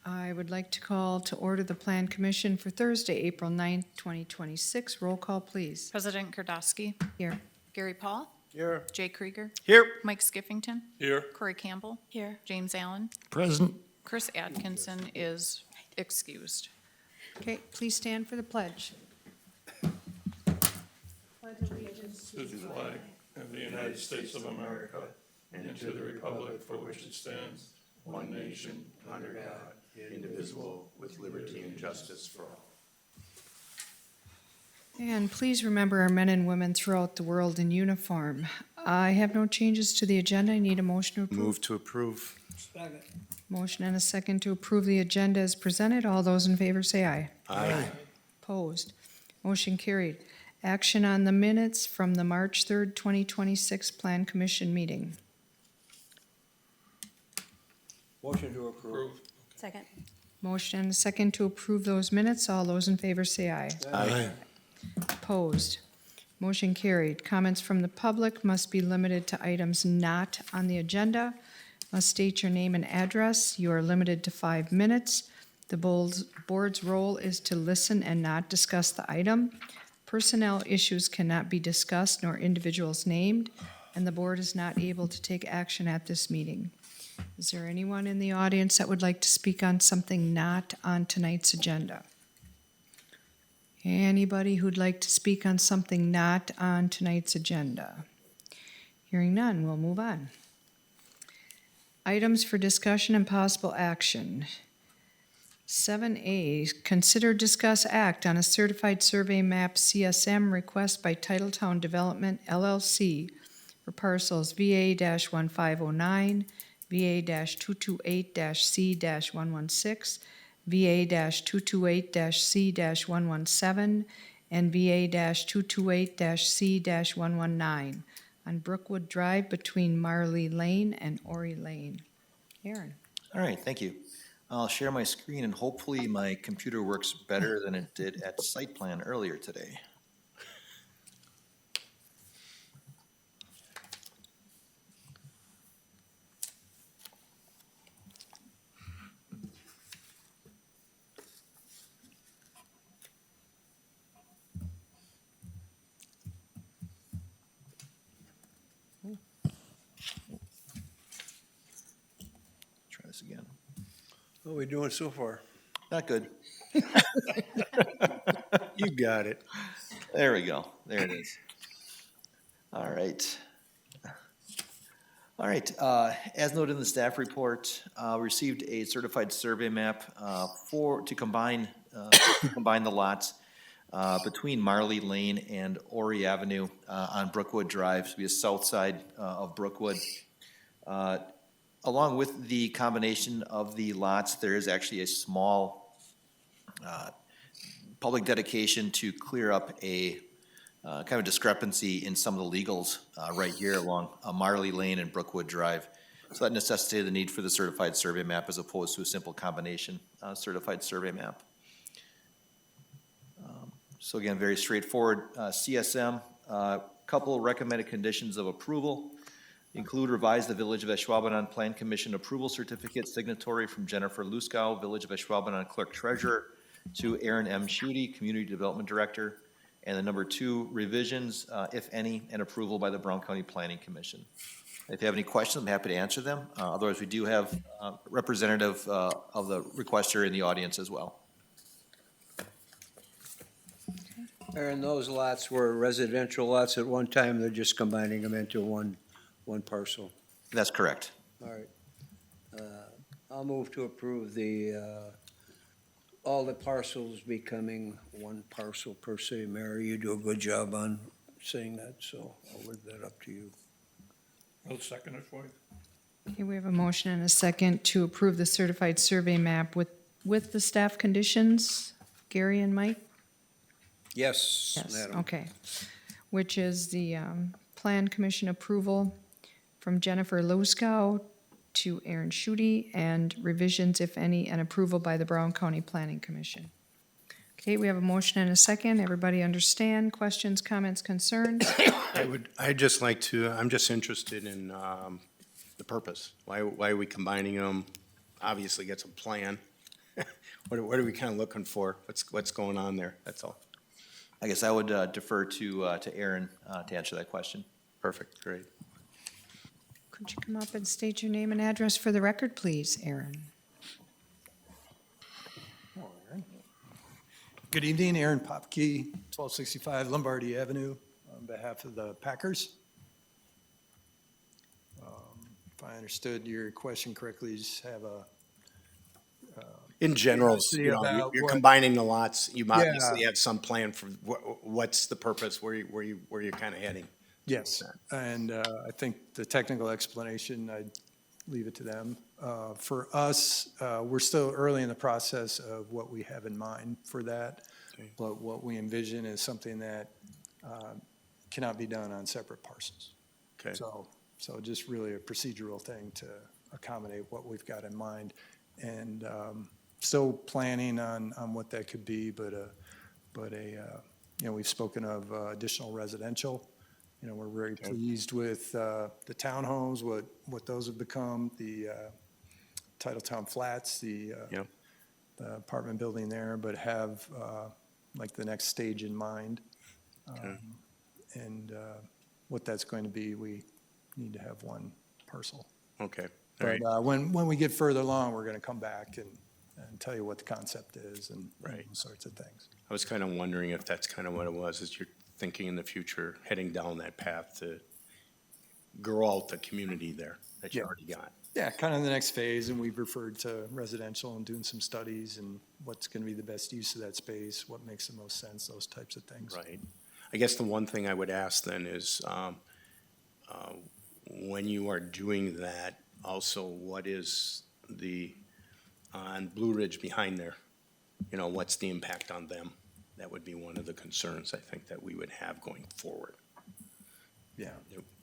I would like to call to order the Plan Commission for Thursday, April 9th, 2026. Roll call, please. President Kardasky. Here. Gary Paul. Here. Jay Krieger. Here. Mike Skiffington. Here. Corrie Campbell. Here. James Allen. Present. Chris Atkinson is excused. Okay, please stand for the pledge. To the flag of the United States of America and to the republic for which it stands, one nation, under God, indivisible, with liberty and justice for all. And please remember our men and women throughout the world in uniform. I have no changes to the agenda. I need a motion to approve. Move to approve. Motion and a second to approve the agenda as presented. All those in favor say aye. Aye. Opposed. Motion carried. Action on the minutes from the March 3rd, 2026 Plan Commission meeting. Motion to approve. Second. Motion and a second to approve those minutes. All those in favor say aye. Aye. Opposed. Motion carried. Comments from the public must be limited to items not on the agenda. Must state your name and address. You are limited to 5 minutes. The board's role is to listen and not discuss the item. Personnel issues cannot be discussed nor individuals named, and the board is not able to take action at this meeting. Is there anyone in the audience that would like to speak on something not on tonight's agenda? Anybody who'd like to speak on something not on tonight's agenda? Hearing none, we'll move on. Items for discussion and possible action. 7A, consider, discuss, act on a certified survey map CSM request by Titletown Development LLC for parcels VA-1509, VA-228-C-116, VA-228-C-117, and VA-228-C-119 on Brookwood Drive between Marlee Lane and Orrie Lane. Aaron. All right, thank you. I'll share my screen and hopefully my computer works better than it did at site plan earlier today. Try this again. How are we doing so far? Not good. You got it. There we go. There it is. All right. All right. As noted in the staff report, we received a certified survey map to combine the lots between Marlee Lane and Orrie Avenue on Brookwood Drive, to be a south side of Brookwood. Along with the combination of the lots, there is actually a small public dedication to clear up a kind of discrepancy in some of the legals right here along Marlee Lane and Brookwood Drive. So that necessitated the need for the certified survey map as opposed to a simple combination certified survey map. So again, very straightforward. CSM, couple recommended conditions of approval. Include revise the Village of Ashwaubenon Plan Commission approval certificate signatory from Jennifer Luskow, Village of Ashwaubenon Clerk Treasurer, to Aaron M. Schutte, Community Development Director. And the number 2, revisions, if any, and approval by the Brown County Planning Commission. If you have any questions, I'm happy to answer them. Otherwise, we do have a representative of the requester in the audience as well. Aaron, those lots were residential lots at one time, they're just combining them into one parcel. That's correct. All right. I'll move to approve all the parcels becoming one parcel per se. Mary, you do a good job on saying that, so I'll leave that up to you. I'll second it for you. Okay, we have a motion and a second to approve the certified survey map with the staff conditions. Gary and Mike? Yes, Yes, madam. okay. Which is the Plan Commission approval from Jennifer Luskow to Aaron Schutte, and revisions, if any, and approval by the Brown County Planning Commission. Okay, we have a motion and a second. Everybody understand? Questions, comments, concerns? I'm just interested in the purpose. Why are we combining them? Obviously, it's a plan. what are we kind of looking for? What's going on there? That's all. I guess I would defer to Aaron to answer that question. Perfect, great. Could you come up and state your name and address for the record, please, Aaron? Good evening, Aaron Popke, 1265 Lombardy Avenue, on behalf of the Packers. If I understood your question correctly, you just have a, In general, Curiosity you know, about you're what- combining the lots. You obviously Yeah. have some plan for what's the purpose, where you're kind of heading. yes, and I think the technical explanation, I'd leave it to them. For us, we're still early in the process of what we have in mind for that, Okay. but what we envision is something that cannot be done on separate parcels. Okay. So just really a procedural thing to accommodate what we've got in mind. And still planning on what that could be, but you know, we've spoken of additional residential. You know, we're very pleased with the townhomes, what those have become, the Titletown flats, the Yep. the apartment building there, but have like the next stage in mind. Okay. And what that's going to be, we need to have one parcel. Okay, all But right. when we get further along, we're going to come back and tell you what the concept is and Right. those sorts of things. I was kind of wondering if that's kind of what it was, is you're thinking in the future, heading down that path to grow out the community there that you Yeah. already got. Yeah, kind of the next phase, and we've referred to residential and doing some studies and what's going to be the best use of that space, what makes the most sense, those types of things. Right. I guess the one thing I would ask then is, when you are doing that, also, what is on Blue Ridge behind there? You know, what's the impact on them? That would be one of the concerns I think that we would have going forward. Yeah.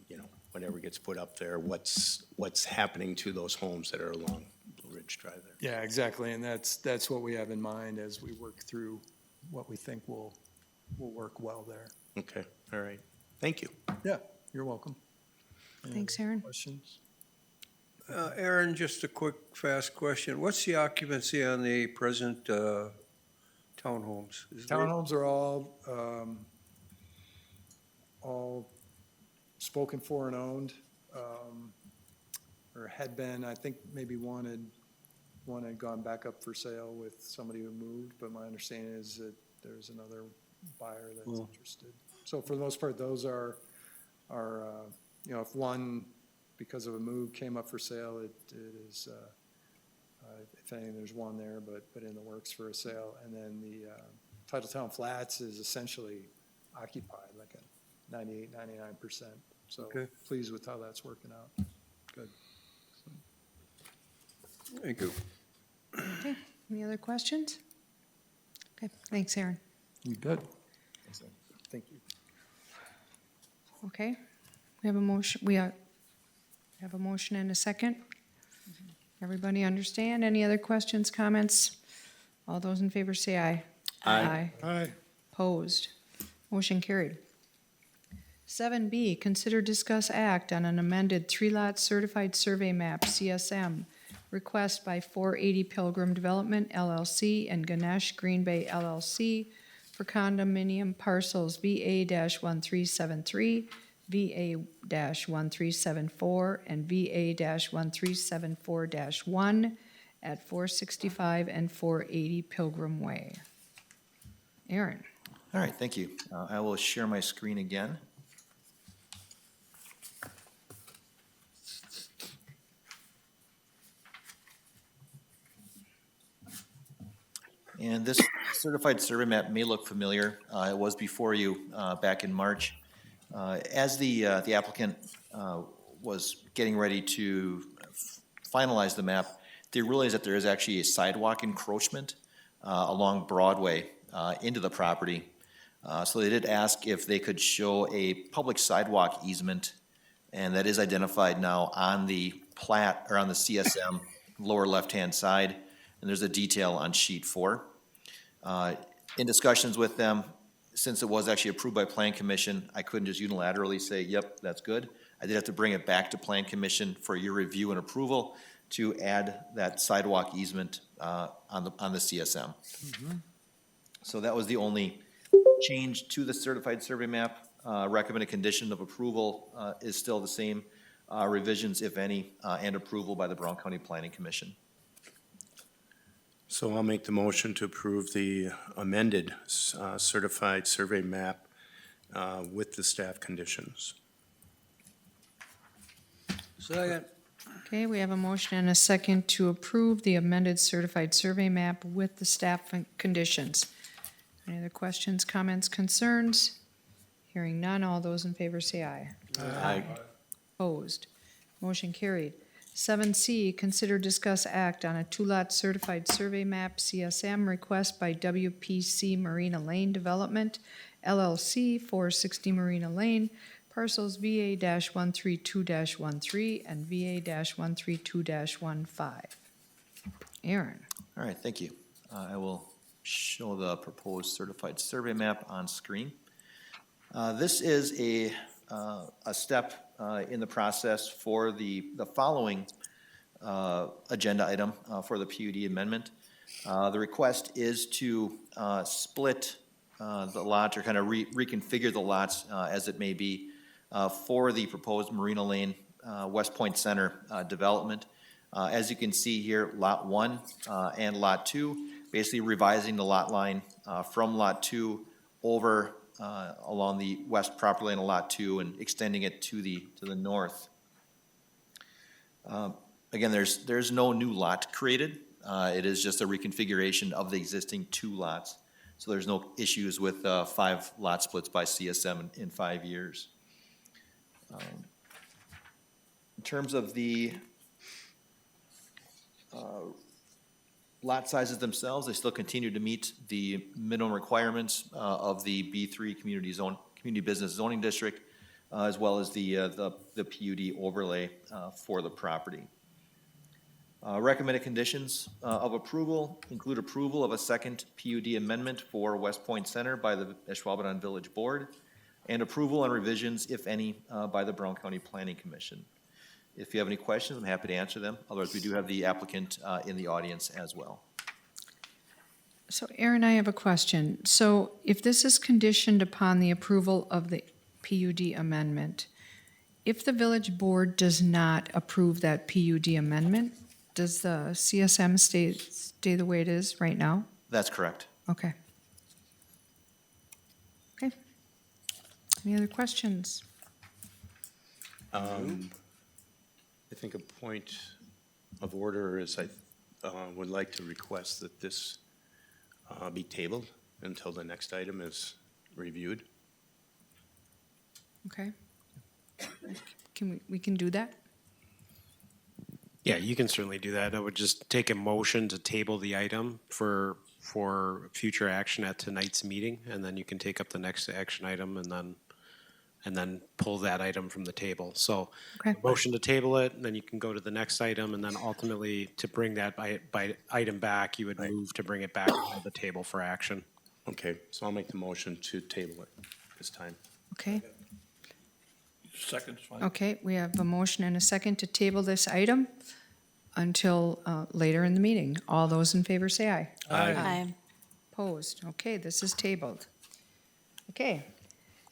You know, whatever gets put up there, what's happening to those homes that are along Blue Ridge Drive there? Yeah, exactly, and that's what we have in mind as we work through what we think will work well there. Okay, all right. Thank you. Yeah, you're welcome. Any Thanks, other Aaron. Questions? Aaron, just a quick, fast question. What's the occupancy on the present townhomes? Is there- Townhomes are all spoken for and owned, or had been. I think maybe one had gone back up for sale with somebody who moved, but my understanding is that there's another buyer that's interested. So for the most part, those are, you know, if one, because of a move, came up for sale, it is, if anything, there's one there, but in the works for a sale. And then the Titletown Flats is essentially occupied, like a 98, 99%. So Okay. pleased with how that's working out. Good. Thank you. Okay, any other questions? Okay, thanks, Aaron. You good? Thank you. Okay, we have a motion, we have a motion and a second. Everybody understand? Any other questions, comments? All those in favor say aye. Aye. Aye. Opposed? Motion carried. 7B, consider, discuss, act on an amended three-lot certified survey map, CSM, request by 480 Pilgrim Development LLC and Ganesh Green Bay LLC for condominium parcels VA-1373, VA-1374, and VA-1374-1 at 465 and 480 Pilgrim Way. Aaron? All right, thank you. I will share my screen again. And this certified survey map may look familiar. It was before you back in March. As the applicant was getting ready to finalize the map, they realized that there is actually a sidewalk encroachment along Broadway into the property. So they did ask if they could show a public sidewalk easement, and that is identified now on the plat, or on the CSM lower left-hand side, and there's a detail on sheet 4. In discussions with them, since it was actually approved by Plan Commission, I couldn't just unilaterally say, yep, that's good. I did have to bring it back to Plan Commission for your review and approval to add that sidewalk easement on the CSM. So that was the only change to the certified survey map. Recommended condition of approval is still the same, revisions, if any, and approval by the Brown County Planning Commission. So I'll make the motion to approve the amended certified survey map with the staff conditions. Second. Okay, we have a motion and a second to approve the amended certified survey map with the staff conditions. Any other questions, comments, concerns? Hearing none, all those in favor say aye. Aye. Opposed? Motion carried. 7C, consider, discuss, act on a two-lot certified survey map CSM request by WPC Marina Lane Development LLC, 460 Marina Lane, parcels VA-132-13 and VA-132-15. Aaron. All right, thank you. I will show the proposed certified survey map on screen. This is a step in the process for the following agenda item for the PUD amendment. The request is to split the lot, or kind of reconfigure the lots as it may be for the proposed Marina Lane West Point Center development. As you can see here, Lot 1 and Lot 2, basically revising the lot line from Lot 2 over along the west property line of Lot 2 and extending it to the north. Again, there's no new lot created. It is just a reconfiguration of the existing 2 lots. So there's no issues with 5 lot splits by CSM in 5 years. In terms of the lot sizes themselves, they still continue to meet the minimum requirements of the B3 community business zoning district, as well as the PUD overlay for the property. Recommended conditions of approval include approval of a second PUD amendment for West Point Center by the Ashwaubenon Village Board, and approval and revisions, if any, by the Brown County Planning Commission. If you have any questions, I'm happy to answer them. Otherwise, we do have the applicant in the audience as well. So Aaron, I have a question. So if this is conditioned upon the approval of the PUD amendment, if the village board does not approve that PUD amendment, does the CSM stay the way it is right now? That's correct. Okay. Okay. Any other questions? I think a point of order is I would like to request that this be tabled until the next item is reviewed. Okay. We can do that? Yeah, you can certainly do that. I would just take a motion to table the item for future action at tonight's meeting, and then you can take up the next action item and then pull that item from the table. So Okay. motion to table it, and then you can go to the next item, and then ultimately to bring that by item back, you would move to bring it back to the table for action. Okay, so I'll make the motion to table it this time. Okay. Second's fine. Okay, we have a motion and a second to table this item until later in the meeting. All those in favor say aye. Aye. Opposed? Okay, this is tabled. Okay,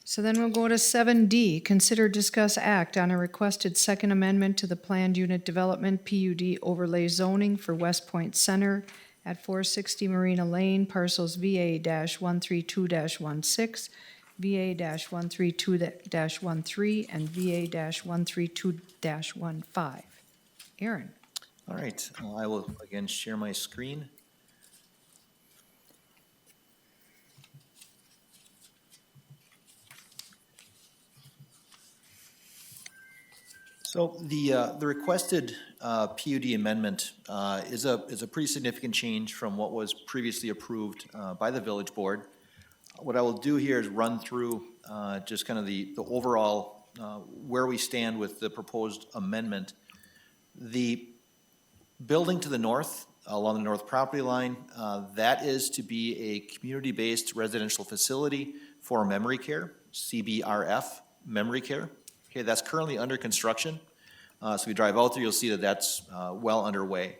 so then we'll go to 7D, consider, discuss, act on a requested second amendment to the planned unit development PUD overlay zoning for West Point Center at 460 Marina Lane, parcels VA-132-16, VA-132-13, and VA-132-15. Aaron? All right, I will again share my screen. So the requested PUD amendment is a pretty significant change from what was previously approved by the village board. What I will do here is run through just kind of the overall where we stand with the proposed amendment. The building to the north, along the north property line, that is to be a community-based residential facility for memory care, CBRF memory care. Okay, that's currently under construction. So if you drive out there, you'll see that that's well underway.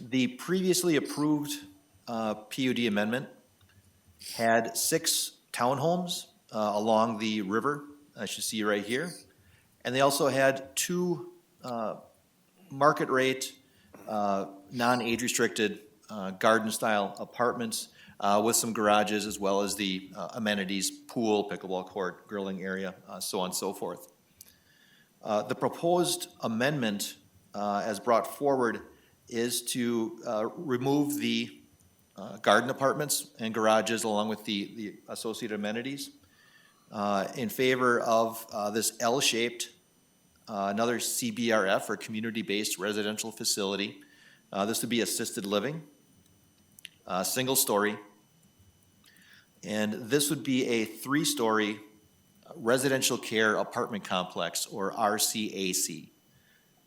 The previously approved PUD amendment had 6 townhomes along the river, as you see right here. And they also had 2 market rate, non-age restricted garden-style apartments with some garages as well as the amenities, pool, pickleball court, grilling area, so on and so forth. The proposed amendment as brought forward is to remove the garden apartments and garages along with the associated amenities in favor of this L-shaped, another CBRF or community-based residential facility. This would be assisted living, single story, and this would be a 3-story residential care apartment complex or RCAC.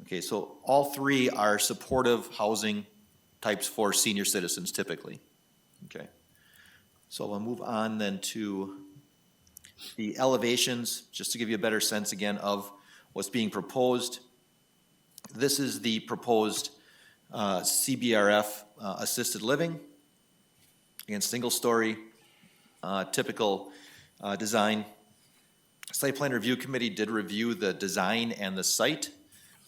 Okay, so all 3 are supportive housing types for senior citizens typically. Okay, so we'll move on then to the elevations, just to give you a better sense again of what's being proposed. This is the proposed CBRF assisted living. Again, single story, typical design. Site Plan Review Committee did review the design and the site.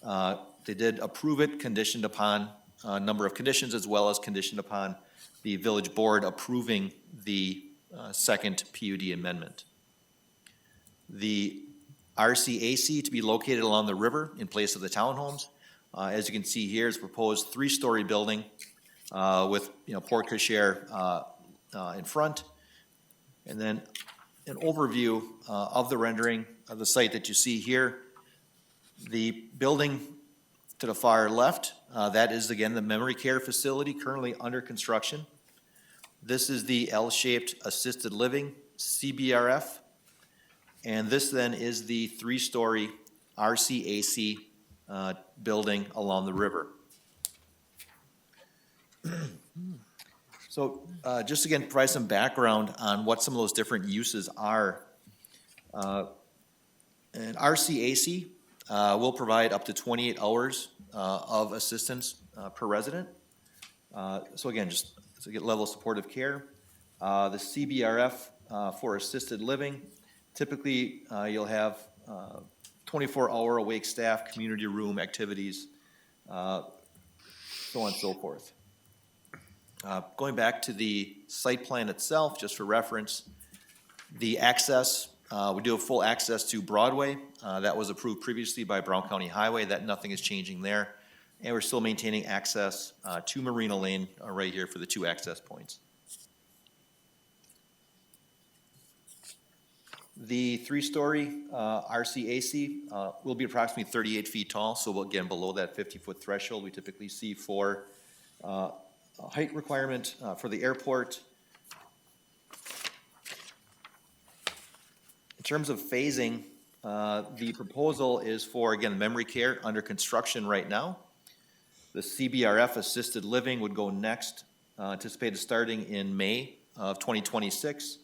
They did approve it conditioned upon a number of conditions as well as conditioned upon the village board approving the second PUD amendment. The RCAC to be located along the river in place of the townhomes. As you can see here, is proposed 3-story building with porte cochere in front. And then an overview of the rendering of the site that you see here. The building to the far left, that is again the memory care facility currently under construction. This is the L-shaped assisted living CBRF. And this then is the 3-story RCAC building along the river. So just again, provide some background on what some of those different uses are. And RCAC will provide up to 28 hours of assistance per resident. So again, just to get level of supportive care. The CBRF for assisted living, typically you'll have 24-hour awake staff, community room activities, so on and so forth. Going back to the site plan itself, just for reference, the access, we do have full access to Broadway. That was approved previously by Brown County Highway. That nothing is changing there. And we're still maintaining access to Marina Lane right here for the 2 access points. The 3-story RCAC will be approximately 38 feet tall, so again, below that 50-foot threshold we typically see for a height requirement for the airport. In terms of phasing, the proposal is for, again, memory care under construction right now. The CBRF assisted living would go next, anticipated starting in May of 2026.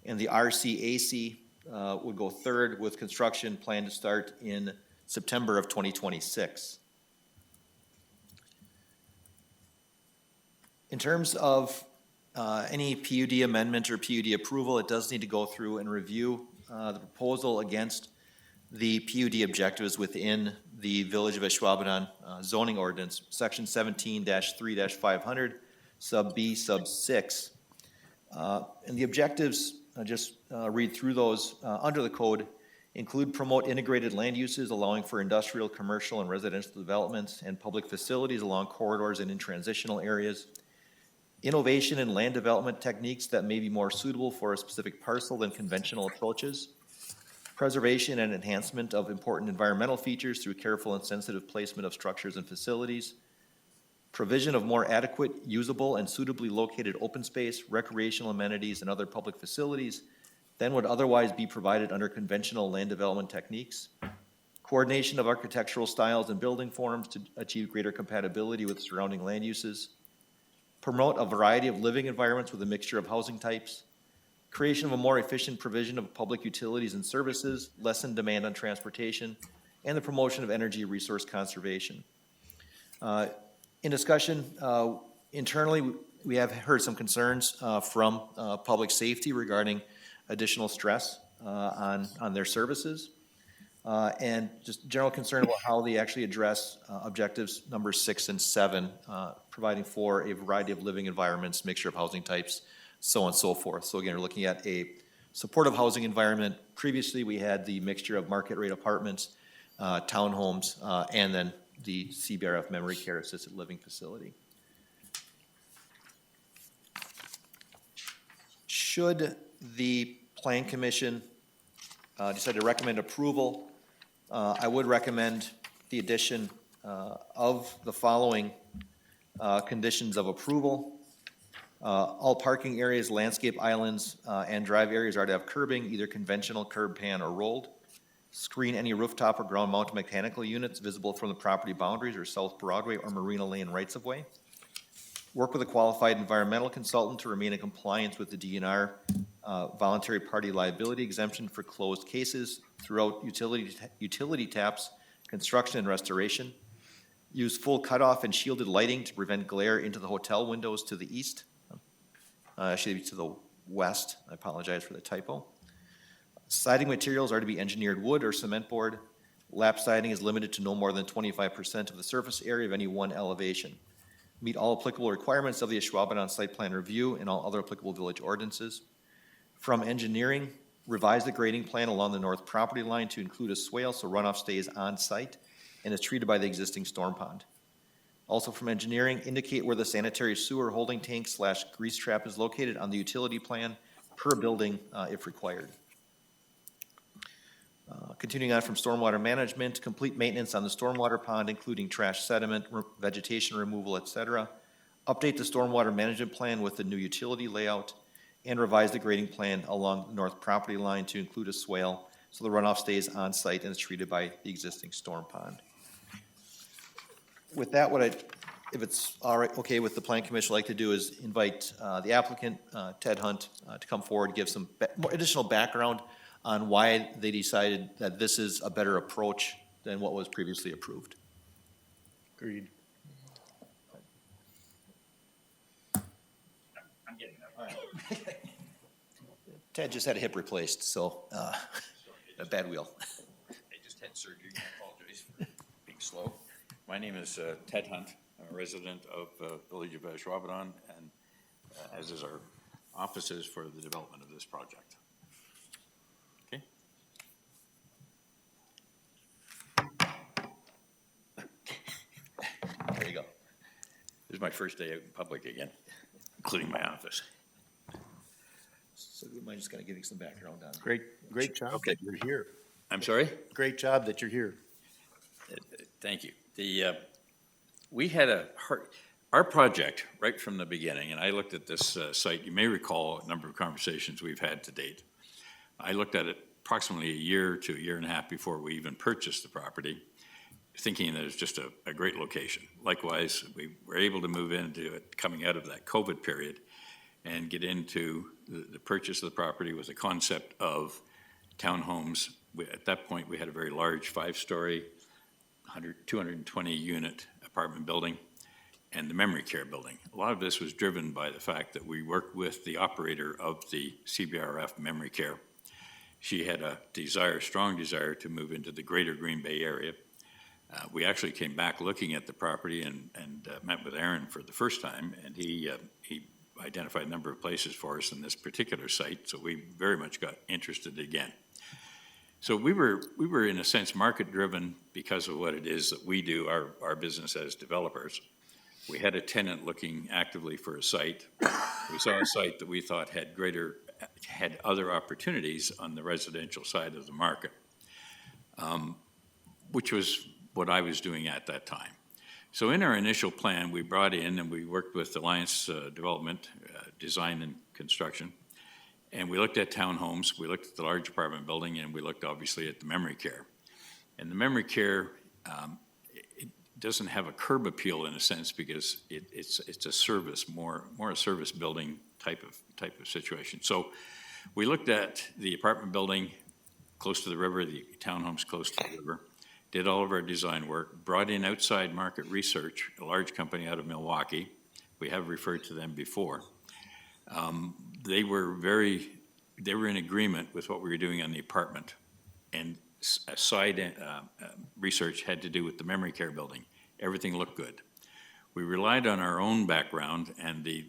And the RCAC would go third with construction planned to start in September of 2026. In terms of any PUD amendment or PUD approval, it does need to go through and review the proposal against the PUD objectives within the Village of Ashwaubenon zoning ordinance, section 17-3-500, sub B, sub 6. And the objectives, just read through those under the code, include promote integrated land uses allowing for industrial, commercial, and residential developments and public facilities along corridors and in transitional areas. Innovation in land development techniques that may be more suitable for a specific parcel than conventional approaches. Preservation and enhancement of important environmental features through careful and sensitive placement of structures and facilities. Provision of more adequate, usable, and suitably located open space, recreational amenities, and other public facilities than would otherwise be provided under conventional land development techniques. Coordination of architectural styles and building forms to achieve greater compatibility with surrounding land uses. Promote a variety of living environments with a mixture of housing types. Creation of a more efficient provision of public utilities and services, lessen demand on transportation, and the promotion of energy resource conservation. In discussion, internally, we have heard some concerns from public safety regarding additional stress on their services. And just general concern about how they actually address objectives number 6 and 7, providing for a variety of living environments, mixture of housing types, so on and so forth. So again, we're looking at a supportive housing environment. Previously, we had the mixture of market rate apartments, townhomes, and then the CBRF memory care assisted living facility. Should the Plan Commission decide to recommend approval, I would recommend the addition of the following conditions of approval. All parking areas, landscape islands, and drive areas are to have curbing, either conventional curb, pan, or rolled. Screen any rooftop or ground mounted mechanical units visible from the property boundaries or South Broadway or Marina Lane rights of way. Work with a qualified environmental consultant to remain in compliance with the DNR voluntary party liability exemption for closed cases throughout utility taps, construction and restoration. Use full cutoff and shielded lighting to prevent glare into the hotel windows to the east. Actually, to the west. I apologize for the typo. Siding materials are to be engineered wood or cement board. Lap siding is limited to no more than 25% of the surface area of any one elevation. Meet all applicable requirements of the Ashwaubenon site plan review and all other applicable village ordinances. From engineering, revise the grading plan along the north property line to include a swale so runoff stays on site and is treated by the existing storm pond. Also from engineering, indicate where the sanitary sewer holding tank / grease trap is located on the utility plan per building if required. Continuing on from stormwater management, complete maintenance on the stormwater pond, including trash sediment, vegetation removal, etc. Update the stormwater management plan with the new utility layout, and revise the grading plan along the north property line to include a swale so the runoff stays on site and is treated by the existing storm pond. With that, if it's all right, okay with the Plan Commission, I'd like to do is invite the applicant, Ted Hunt, to come forward, give some more additional background on why they decided that this is a better approach than what was previously approved. Agreed. I'm getting that. Ted just had a hip replaced, so a bad wheel. I just had surgery. I apologize for being slow. My name is Ted Hunt. I'm a resident of Village of Ashwaubenon, and as is our offices for the development of this project. Okay. There you go. This is my first day out in public again, including my office. So do you mind just kind of giving some background on it? Great job Okay. that you're here. I'm sorry? Great job that you're here. Thank you. We had our project right from the beginning, and I looked at this site. You may recall a number of conversations we've had to date. I looked at it approximately a year to a year and a half before we even purchased the property, thinking that it was just a great location. Likewise, we were able to move into it coming out of that COVID period and get into the purchase of the property with a concept of townhomes. At that point, we had a very large 5-story, 220 unit apartment building and the memory care building. A lot of this was driven by the fact that we worked with the operator of the CBRF memory care. She had a strong desire to move into the greater Green Bay area. We actually came back looking at the property and met with Aaron for the first time, and he identified a number of places for us in this particular site, so we very much got interested again. So we were in a sense market-driven because of what it is that we do, our business as developers. We had a tenant looking actively for a site. We saw a site that we thought had other opportunities on the residential side of the market, which was what I was doing at that time. So in our initial plan, we brought in and we worked with Alliance Development, Design and Construction, and we looked at townhomes, we looked at the large apartment building, and we looked obviously at the memory care. And the memory care, it doesn't have a curb appeal in a sense because it's a service, more a service building type of situation. So we looked at the apartment building close to the river, the townhomes close to the river, did all of our design work, brought in outside market research, a large company out of Milwaukee. We have referred to them before. They were in agreement with what we were doing on the apartment. And side research had to do with the memory care building. Everything looked good. We relied on our own background and the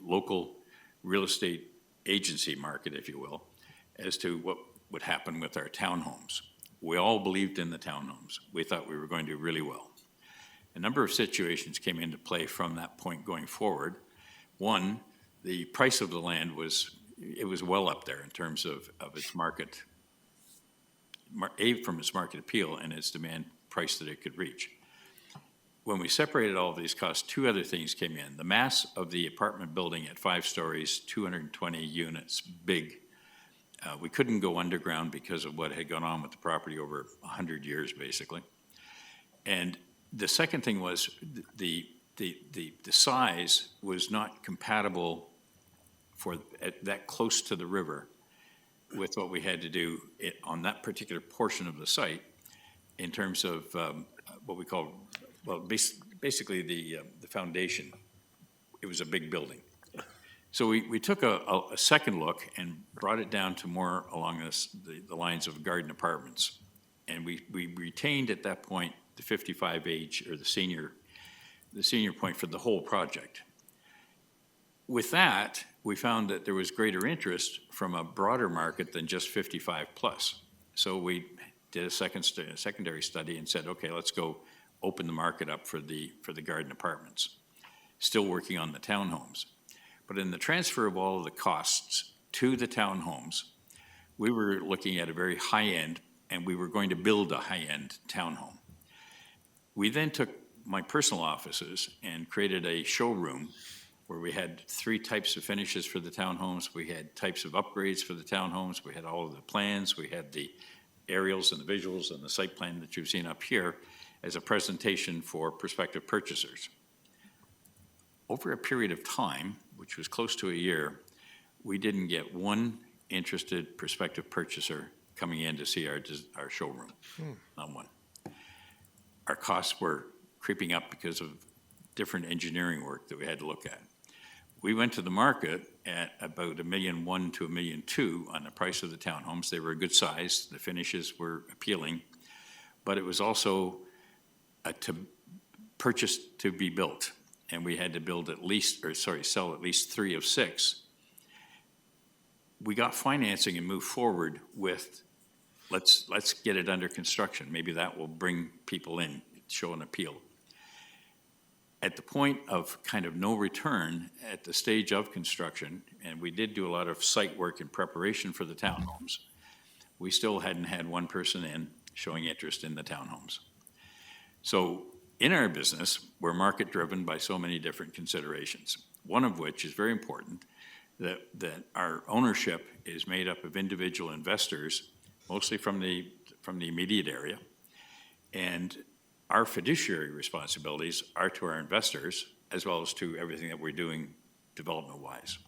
local real estate agency market, if you will, as to what would happen with our townhomes. We all believed in the townhomes. We thought we were going to do really well. A number of situations came into play from that point going forward. One, the price of the land was well up there in terms of its market, from its market appeal and its demand price that it could reach. When we separated all of these costs, two other things came in. The mass of the apartment building at 5 stories, 220 units, big. We couldn't go underground because of what had gone on with the property over 100 years, basically. And the second thing was the size was not compatible for that close to the river with what we had to do on that particular portion of the site in terms of what we call, well, basically the foundation. It was a big building. So we took a second look and brought it down to more along the lines of garden apartments. And we retained at that point the 55 age or the senior point for the whole project. With that, we found that there was greater interest from a broader market than just 55 plus. So we did a secondary study and said, okay, let's go open the market up for the garden apartments. Still working on the townhomes. But in the transfer of all of the costs to the townhomes, we were looking at a very high end, and we were going to build a high-end townhome. We then took my personal offices and created a showroom where we had 3 types of finishes for the townhomes. We had types of upgrades for the townhomes. We had all of the plans. We had the aerials and the visuals and the site plan that you've seen up here as a presentation for prospective purchasers. Over a period of time, which was close to a year, we didn't get one interested prospective purchaser coming in to see our showroom, not one. Our costs were creeping up because of different engineering work that we had to look at. We went to the market at about $1.1 million to $1.2 million on the price of the townhomes. They were a good size. The finishes were appealing, but it was also to purchase to be built. And we had to sell at least 3 of 6. We got financing and moved forward with, let's get it under construction. Maybe that will bring people in, show an appeal. At the point of kind of no return at the stage of construction, and we did do a lot of site work in preparation for the townhomes, we still hadn't had one person in showing interest in the townhomes. So in our business, we're market driven by so many different considerations, one of which is very important, that our ownership is made up of individual investors, mostly from the immediate area, and our fiduciary responsibilities are to our investors as well as to everything that we're doing development-wise.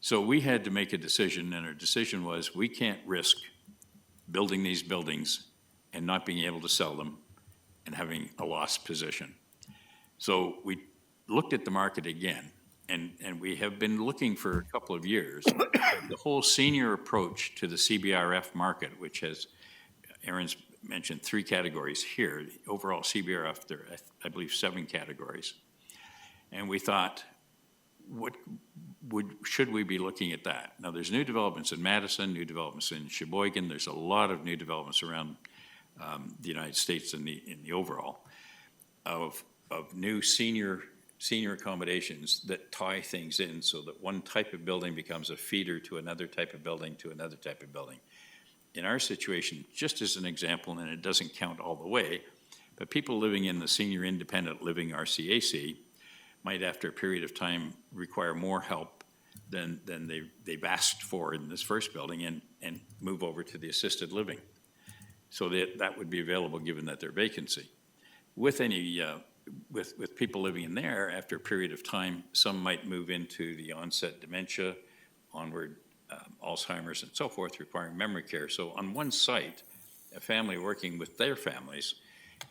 So we had to make a decision, and our decision was we can't risk building these buildings and not being able to sell them and having a lost position. So we looked at the market again, and we have been looking for a couple of years. The whole senior approach to the CBRF market, which has, Aaron's mentioned 3 categories here. The overall CBRF, there are, I believe, 7 categories. And we thought, should we be looking at that? Now, there's new developments in Madison, new developments in Sheboygan. There's a lot of new developments around the United States in the overall of new senior accommodations that tie things in so that one type of building becomes a feeder to another type of building to another type of building. In our situation, just as an example, and it doesn't count all the way, but people living in the senior independent living RCAC might, after a period of time, require more help than they've asked for in this first building and move over to the assisted living. So that would be available given that there's vacancy. With people living in there, after a period of time, some might move into the onset dementia, onward Alzheimer's and so forth, requiring memory care. So on one site, a family working with their families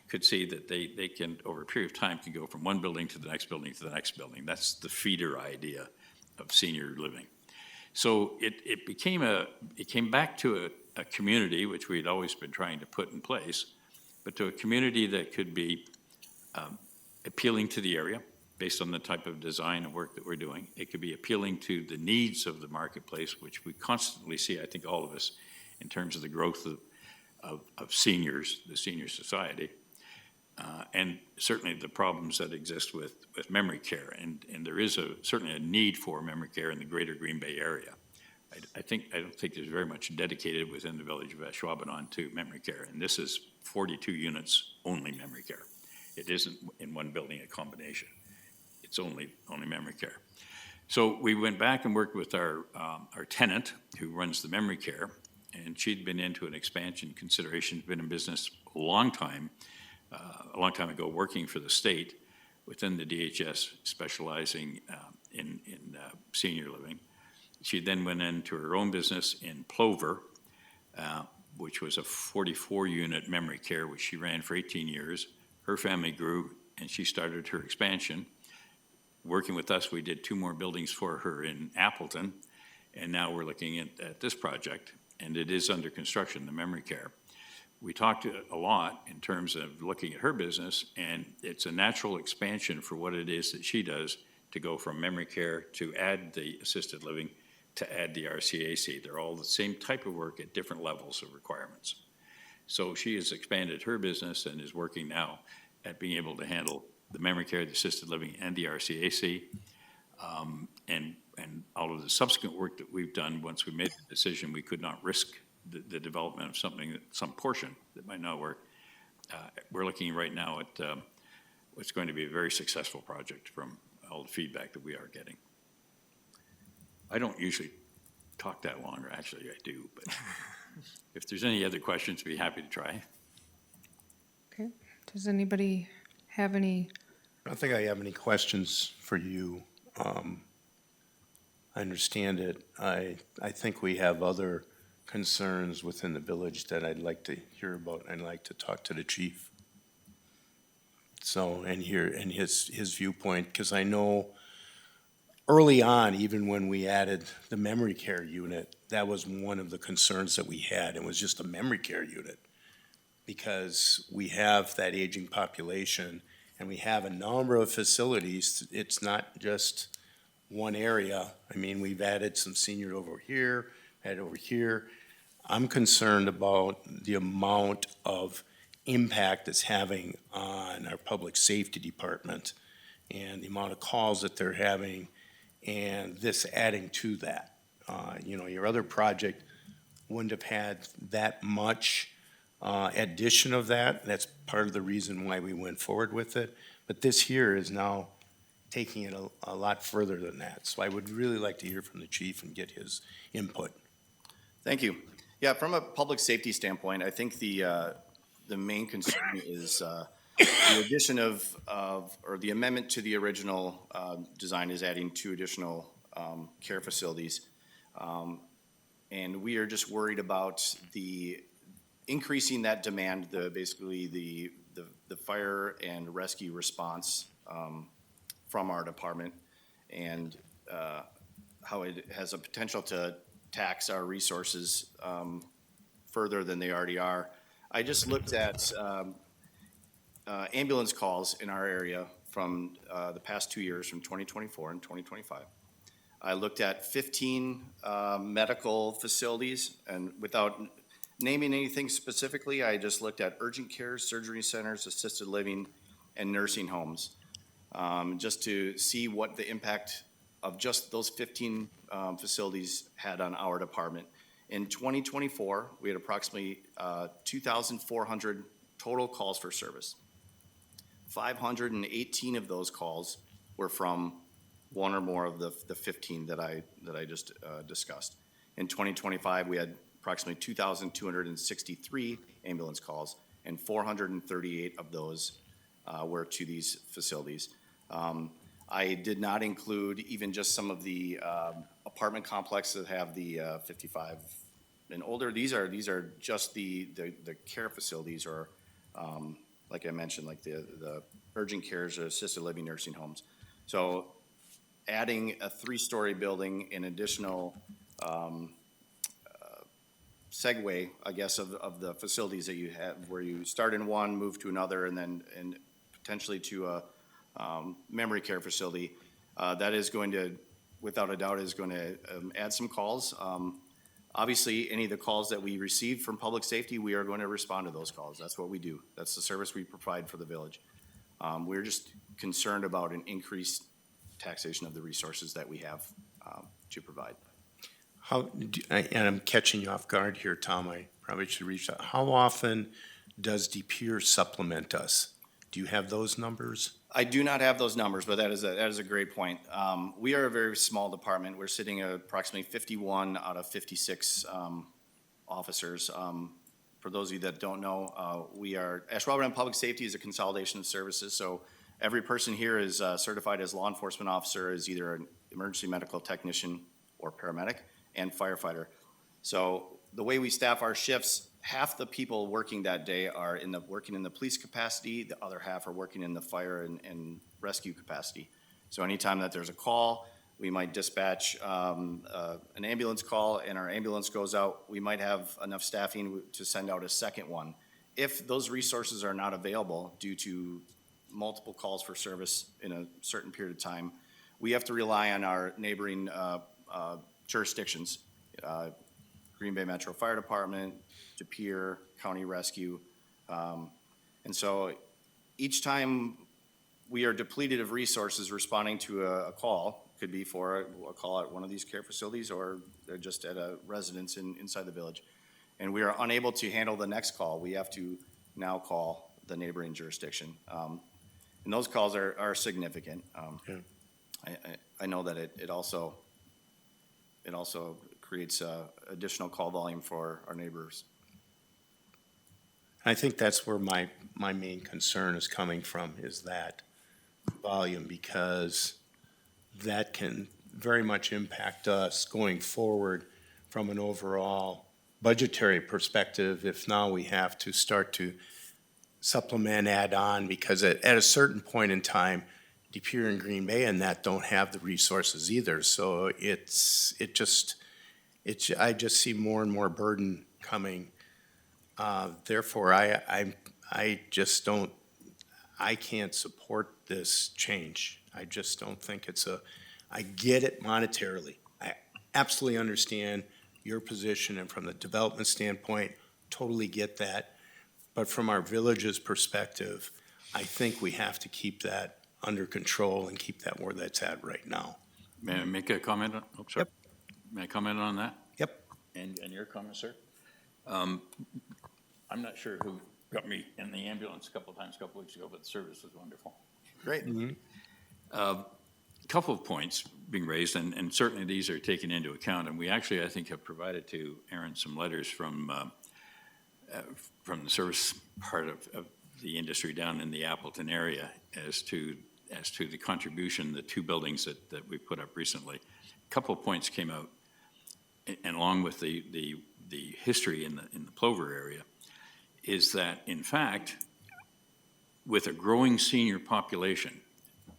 could see that they can, over a period of time, can go from one building to the next building to the next building. That's the feeder idea of senior living. So it came back to a community, which we'd always been trying to put in place, but to a community that could be appealing to the area based on the type of design and work that we're doing. It could be appealing to the needs of the marketplace, which we constantly see, I think all of us, in terms of the growth of seniors, the senior society, and certainly the problems that exist with memory care. And there is certainly a need for memory care in the greater Green Bay area. I don't think there's very much dedicated within the village of Ashwaubenon to memory care, and this is 42 units only memory care. It isn't in one building a combination. It's only memory care. So we went back and worked with our tenant who runs the memory care, and she'd been into an expansion consideration, been in business a long time ago, working for the state within the DHS, specializing in senior living. She then went into her own business in Plover, which was a 44-unit memory care, which she ran for 18 years. Her family grew, and she started her expansion. Working with us, we did 2 more buildings for her in Appleton, and now we're looking at this project, and it is under construction, the memory care. We talked a lot in terms of looking at her business, and it's a natural expansion for what it is that she does to go from memory care to add the assisted living to add the RCAC. They're all the same type of work at different levels of requirements. So she has expanded her business and is working now at being able to handle the memory care, the assisted living, and the RCAC. And all of the subsequent work that we've done, once we made the decision, we could not risk the development of something, some portion that might not work. We're looking right now at what's going to be a very successful project from all the feedback that we are getting. I don't usually talk that long, or actually I do, but if there's any other questions, I'd be happy to try. Okay, does anybody have any? I don't think I have any questions for you. I understand it. I think we have other concerns within the village that I'd like to hear about. I'd like to talk to the chief. So, and his viewpoint, because I know early on, even when we added the memory care unit, that was one of the concerns that we had. It was just a memory care unit, because we have that aging population and we have a number of facilities. It's not just one area. I mean, we've added some senior over here, added over here. I'm concerned about the amount of impact it's having on our public safety department and the amount of calls that they're having, and this adding to that. Your other project wouldn't have had that much addition of that. That's part of the reason why we went forward with it. But this here is now taking it a lot further than that. So I would really like to hear from the chief and get his input. Thank you. Yeah, from a public safety standpoint, I think the main concern is the addition of or the amendment to the original design is adding 2 additional care facilities. And we are just worried about the increasing that demand, basically the fire and rescue response from our department, and how it has a potential to tax our resources further than they already are. I just looked at ambulance calls in our area from the past 2 years, from 2024 and 2025. I looked at 15 medical facilities, and without naming anything specifically, I just looked at urgent care, surgery centers, assisted living, and nursing homes, just to see what the impact of just those 15 facilities had on our department. In 2024, we had approximately 2,400 total calls for service. 518 of those calls were from one or more of the 15 that I just discussed. In 2025, we had approximately 2,263 ambulance calls, and 438 of those were to these facilities. I did not include even just some of the apartment complexes that have the 55 and older. These are just the care facilities, or, like I mentioned, like the urgent cares or assisted living nursing homes. So adding a 3-story building, an additional segue, I guess, of the facilities that you have, where you start in one, move to another, and then potentially to a memory care facility, that is going to, without a doubt, is going to add some calls. Obviously, any of the calls that we receive from public safety, we are going to respond to those calls. That's what we do. That's the service we provide for the village. We're just concerned about an increased taxation of the resources that we have to provide. And I'm catching you off guard here, Tom, I probably should reach out. How often does DePere supplement us? Do you have those numbers? I do not have those numbers, but that is a great point. We are a very small department. We're sitting at approximately 51 out of 56 officers. For those of you that don't know, Ashwaubenon Public Safety is a consolidation of services, so every person here is certified as law enforcement officer, as either an emergency medical technician or paramedic and firefighter. So the way we staff our shifts, half the people working that day are working in the police capacity, the other half are working in the fire and rescue capacity. So anytime that there's a call, we might dispatch an ambulance call, and our ambulance goes out, we might have enough staffing to send out a second one. If those resources are not available due to multiple calls for service in a certain period of time, we have to rely on our neighboring jurisdictions, Green Bay Metro Fire Department, DePere, County Rescue. And so each time we are depleted of resources responding to a call, could be for a call at one of these care facilities, or they're just at a residence inside the village, and we are unable to handle the next call, we have to now call the neighboring jurisdiction. And those calls are significant. I know that it also creates additional call volume for our neighbors. I think that's where my main concern is coming from, is that volume, because that can very much impact us going forward from an overall budgetary perspective, if now we have to start to supplement, add on, because at a certain point in time, DePere and Green Bay and that don't have the resources either. So I just see more and more burden coming. Therefore, I can't support this change. I just don't think I get it monetarily. I absolutely understand your position, and from the development standpoint, totally get that. But from our village's perspective, I think we have to keep that under control and keep that where that's at right now. May I make a comment? Sorry. Yep. May I comment on that? Yep. And your comment, sir? I'm not sure who got me in the ambulance a couple weeks ago, but the service was wonderful. Great. Couple of points being raised, and certainly these are taken into account, and we actually, I think, have provided to Aaron some letters from the service part of the industry down in the Appleton area as to the contribution, the 2 buildings that we put up recently. A couple of points came out, and along with the history in the Plover area, is that, in fact, with a growing senior population,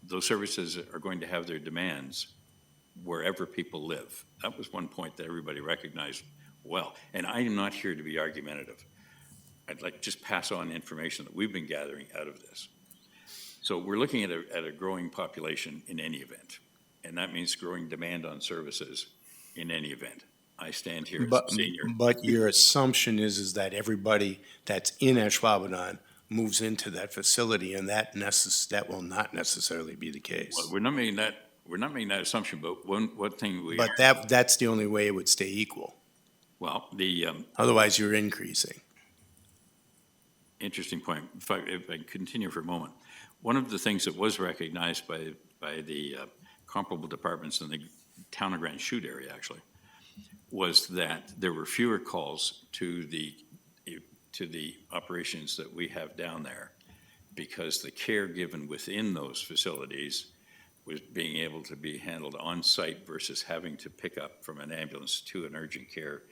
those services are going to have their demands wherever people live. That was one point that everybody recognized well. And I am not here to be argumentative. I'd like to just pass on information that we've been gathering out of this. So we're looking at a growing population in any event, and that means growing demand on services in any event. I stand here as a senior. But your assumption is that everybody that's in Ashwaubenon moves into that facility, and that will not necessarily be the case. Well, we're not making that assumption, but one thing we. But that's the only way it would stay equal. Well, Otherwise, you're increasing. Interesting point. If I continue for a moment, one of the things that was recognized by the comparable departments in the town of Grand Chute area, actually, was that there were fewer calls to the operations that we have down there, because the care given within those facilities was being able to be handled on site versus having to pick up from an ambulance to an urgent care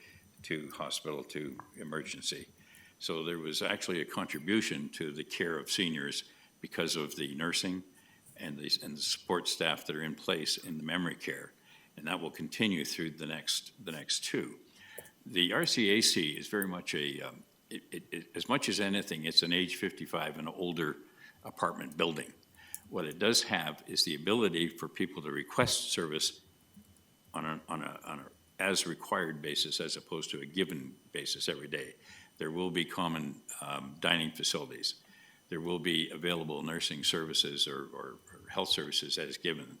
to hospital to emergency. So there was actually a contribution to the care of seniors because of the nursing and the support staff that are in place in the memory care. And that will continue through the next two. The RCAC is very much as much as anything, it's an age 55 and older apartment building. What it does have is the ability for people to request service on a as required basis as opposed to a given basis every day. There will be common dining facilities. There will be available nursing services or health services as given,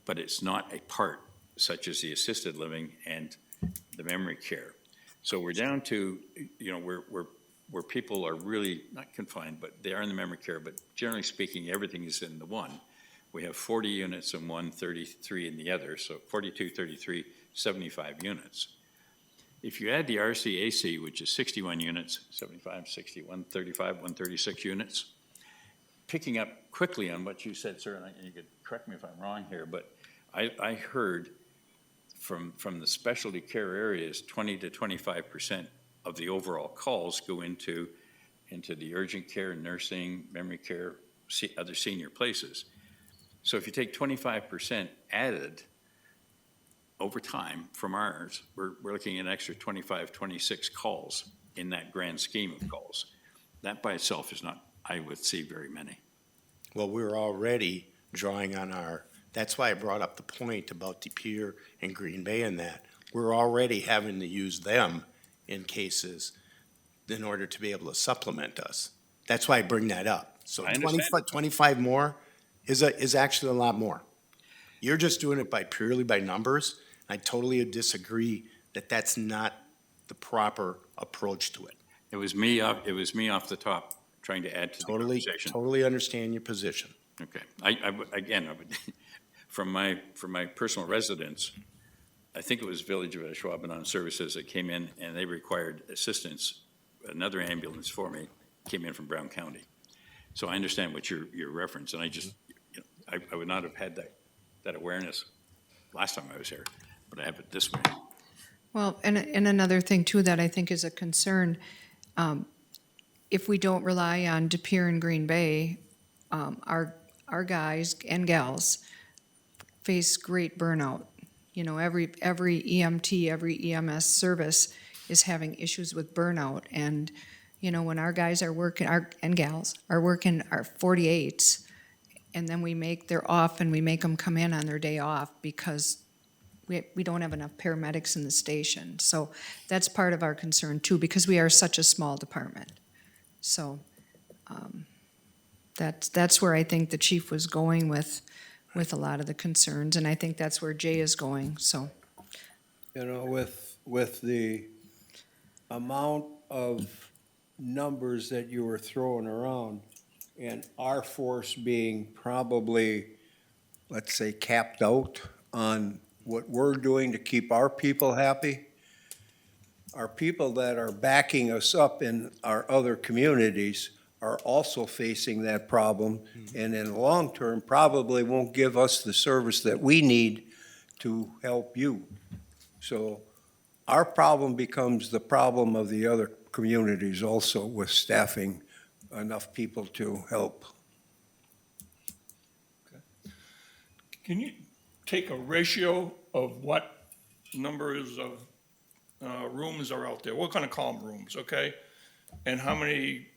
but it's not a part such as the assisted living and the memory care. So we're down to, where people are really not confined, but they are in the memory care, but generally speaking, everything is in the one. We have 40 units in one, 33 in the other, so 42, 33, 75 units. If you add the RCAC, which is 61 units, 75, 60, 135, 136 units, picking up quickly on what you said, sir, and you could correct me if I'm wrong here, but I heard from the specialty care areas, 20 to 25% of the overall calls go into the urgent care, nursing, memory care, other senior places. So if you take 25% added over time from ours, we're looking at an extra 25, 26 calls in that grand scheme of calls. That by itself is not, I would see, very many. Well, we're already drawing on that's why I brought up the point about De Pere and Green Bay and that. We're already having to use them in cases in order to be able to supplement us. That's why I bring that up. So I understand. 25 more is actually a lot more. You're just doing it purely by numbers. I totally disagree that that's not the proper approach to it. It was me off the top trying to add to the conversation. Totally understand your position. Okay. I would, from my personal residence, I think it was Village of Ashwaubenon Services that came in and they required assistance. Another ambulance for me came in from Brown County. So I understand what your reference, and I just, I would not have had that awareness last time I was here, but I have it this way. Well, and another thing too that I think is a concern, if we don't rely on De Pere and Green Bay, our guys and gals face great burnout. Every EMT, every EMS service is having issues with burnout. And, when our guys are working, and gals are working our 48s, and then they're off and we make them come in on their day off because we don't have enough paramedics in the station. So that's part of our concern too, because we are such a small department. So that's where I think the chief was going with a lot of the concerns, and I think that's where Jay is going, so. With the amount of numbers that you were throwing around, and our force being probably, let's say, capped out on what we're doing to keep our people happy, our people that are backing us up in our other communities are also facing that problem, and in the long term, probably won't give us the service that we need to help you. So our problem becomes the problem of the other communities also with staffing enough people to help. Can you take a ratio of what numbers of rooms are out there? We're gonna call them rooms, okay? And how many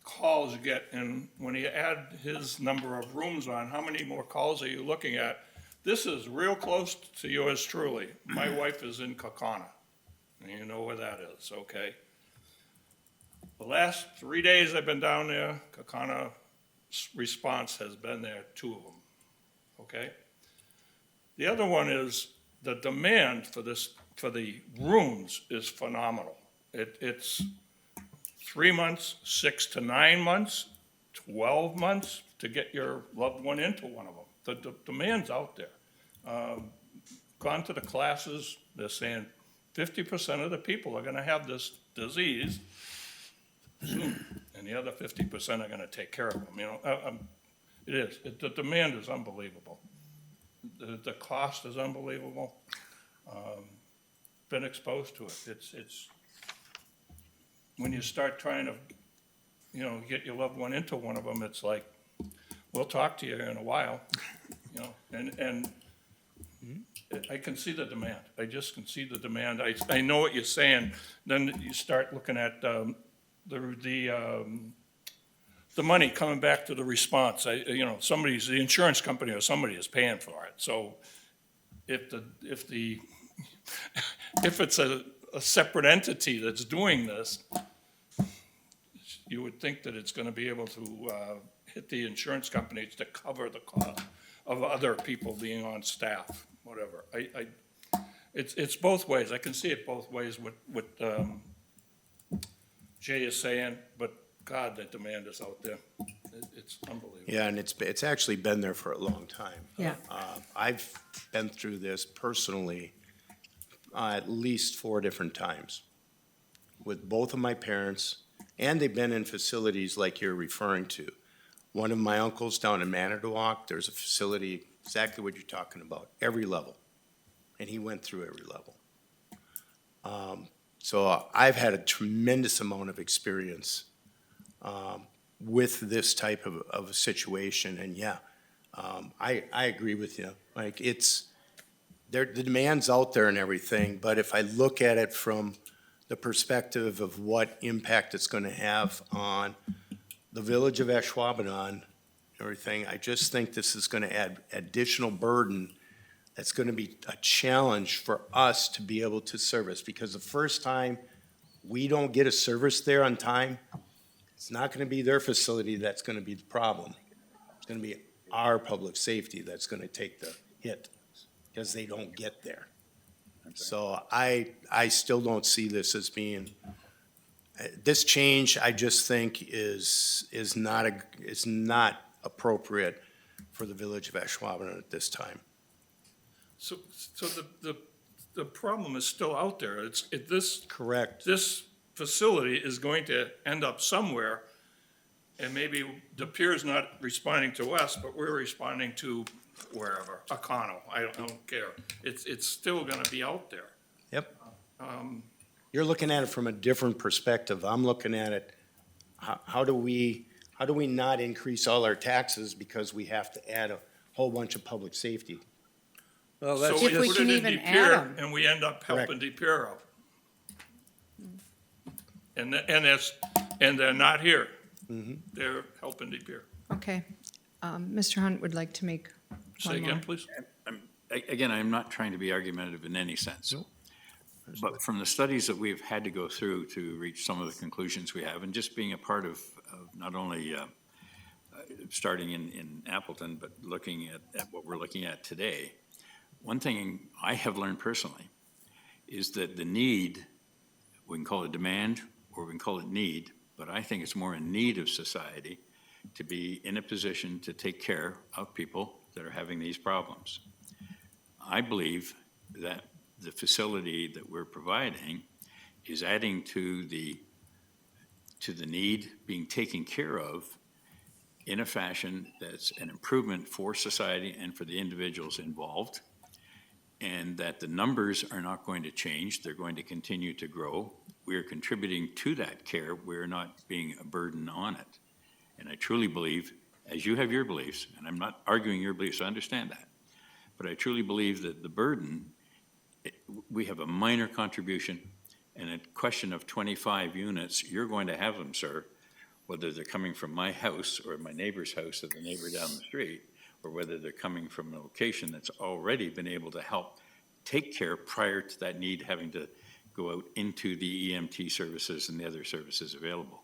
calls you get, and when you add his number of rooms on, how many more calls are you looking at? This is real close to yours truly. My wife is in Kaukauna, and you know where that is, okay? The last 3 days I've been down there, Kaukauna response has been there, 2 of them, okay? The other one is the demand for the rooms is phenomenal. It's 3 months, 6 to 9 months, 12 months to get your loved one into one of them. The demand's out there. Gone to the classes, they're saying 50% of the people are gonna have this disease soon, and the other 50% are gonna take care of them, it is, the demand is unbelievable. The cost is unbelievable. been exposed to it. It's, when you start trying to, you know, get your loved one into one of them, it's like, we'll talk to you in a while, you know, and I can see the demand. I just can see the demand. I know what you're saying. Then you start looking at, the money coming back to the response. You know, the insurance company or somebody is paying for it. So if it's a separate entity that's doing this, you would think that it's gonna be able to, hit the insurance companies to cover the cost of other people being on staff, whatever. It's both ways. I can see it both ways, what Jay is saying, but God, that demand is out there. It's unbelievable. Yeah, and it's actually been there for a long time. Yeah. I've been through this personally at least 4 different times with both of my parents, and they've been in facilities like you're referring to. One of my uncles down in Manitowoc, there's a facility, exactly what you're talking about, every level. And he went through every level. So I've had a tremendous amount of experience with this type of a situation. And yeah, I agree with you. Like the demand's out there and everything, but if I look at it from the perspective of what impact it's going to have on the village of Ashwaubenon and everything, I just think this is going to add additional burden that's going to be a challenge for us to be able to service. Because the first time we don't get a service there on time, it's not going to be their facility that's going to be the problem. It's going to be our public safety that's going to take the hit because they don't get there. So I still don't see this as being, this change, I just think is not appropriate for the village of Ashwaubenon at this time. So the problem is still out there. This Correct. this facility is going to end up somewhere, and maybe the peer's not responding to us, but we're responding to wherever, Econo, I don't care. It's still gonna be out there. Yep. You're looking at it from a different perspective. I'm looking at it, how do we not increase all our taxes because we have to add a whole bunch of public safety? Well, So that's we If we put can it in even De add Pere, 'em. and we end up helping De Pere out. And they're not here. They're helping De Pere. Okay. Mr. Hunt would like to make Say one more. again, please. Again, I'm not trying to be argumentative in any sense. But from the studies that we've had to go through to reach some of the conclusions we have, and just being a part of not only starting in Appleton, but looking at what we're looking at today, one thing I have learned personally is that the need, we can call it demand or we can call it need, but I think it's more a need of society to be in a position to take care of people that are having these problems. I believe that the facility that we're providing is adding to the need being taken care of in a fashion that's an improvement for society and for the individuals involved, and that the numbers are not going to change. They're going to continue to grow. We are contributing to that care. We're not being a burden on it. And I truly believe, as you have your beliefs, and I'm not arguing your beliefs, I understand that, but I truly believe that the burden, we have a minor contribution, and a question of 25 units, you're going to have them, sir, whether they're coming from my house or my neighbor's house or the neighbor down the street, or whether they're coming from a location that's already been able to help take care prior to that need having to go out into the EMT services and the other services available.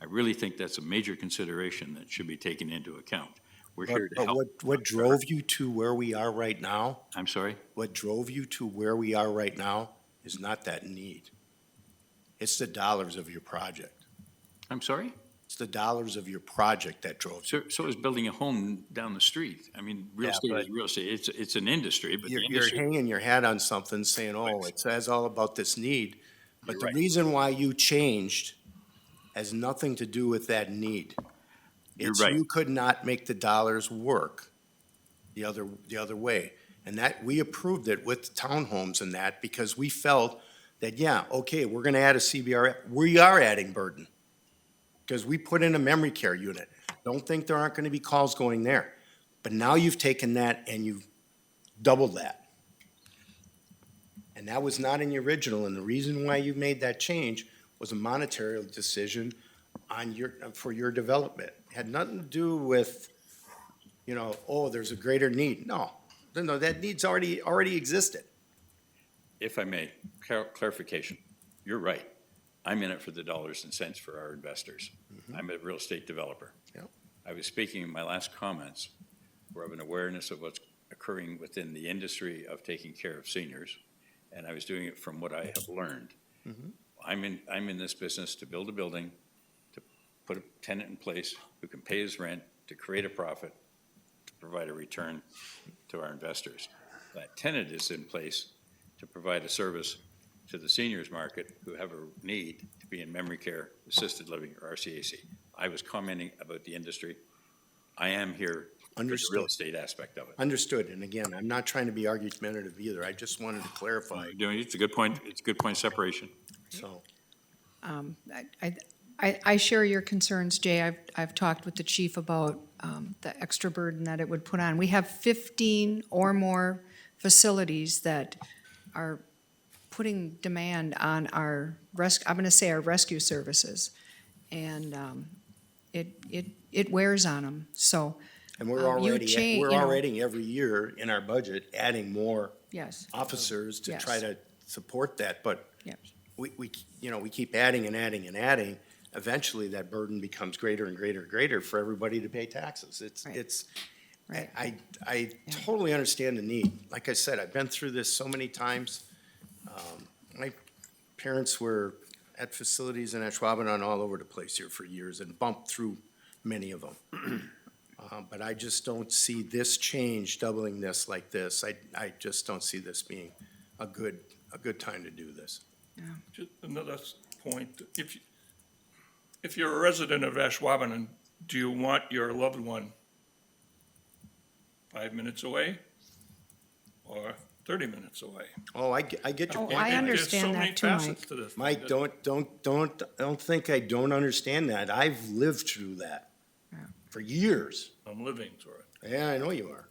I really think that's a major consideration that should be taken into account. We're here to But help. what drove you to where we are right now? I'm sorry? What drove you to where we are right now is not that need. It's the dollars of your project. I'm sorry? It's the dollars of your project that drove you. So is building a home down the street. I mean, real Yeah, estate but is real estate. It's an industry, but the You're industry. hanging your hat on something saying, oh, it says all about this need. But You're the right. reason why you changed has nothing to do with that need. You're It's right. you could not make the dollars work the other way. And that, we approved it with townhomes and that because we felt that, yeah, okay, we're gonna add a CBR. We are adding burden. Because we put in a memory care unit. Don't think there aren't gonna be calls going there. But now you've taken that and you've doubled that. And that was not in the original, and the reason why you made that change was a monetary decision on for your development. It had nothing to do with, oh, there's a greater need. No, that need's already existed. If I may, clarification, you're right. I'm in it for the dollars and cents for our investors. I'm a real estate developer. Yep. I was speaking in my last comments, where I have an awareness of what's occurring within the industry of taking care of seniors, and I was doing it from what I have learned. I'm in this business to build a building, to put a tenant in place who can pay his rent, to create a profit, to provide a return to our investors. That tenant is in place to provide a service to the seniors market who have a need to be in memory care, assisted living, or RCAC. I was commenting about the industry. I am here for the Understood. real estate aspect of it. Understood, and again, I'm not trying to be argumentative either. I just wanted to clarify, It's a good point. It's a good point of separation. so. I share your concerns, Jay. I've talked with the chief about the extra burden that it would put on. We have 15 or more facilities that are putting demand on our I'm gonna say our rescue services. And it wears on them, so, And we're you already, change, we're you know. already every year in our budget adding more yes, officers to Yes. try to support that, but yes. we keep adding and adding and adding. Eventually, that burden becomes greater and greater and greater for everybody to pay taxes. Right. Right. I totally understand the need. Like I said, I've been through this so many times. My parents were at facilities in Ashwaubenon all over the place here for years and bumped through many of them. But I just don't see this change, doubling this like this. I just don't see this being a good time to do this. Just another point, if you're a resident of Ashwaubenon, do you want your loved one 5 minutes away or 30 minutes away? Oh, I get your Oh, point. I Mike. understand that too, Mike. There's so many facets to this. Mike, don't think I don't understand that. I've lived through that for years. I'm living through it. Yeah, I know you are.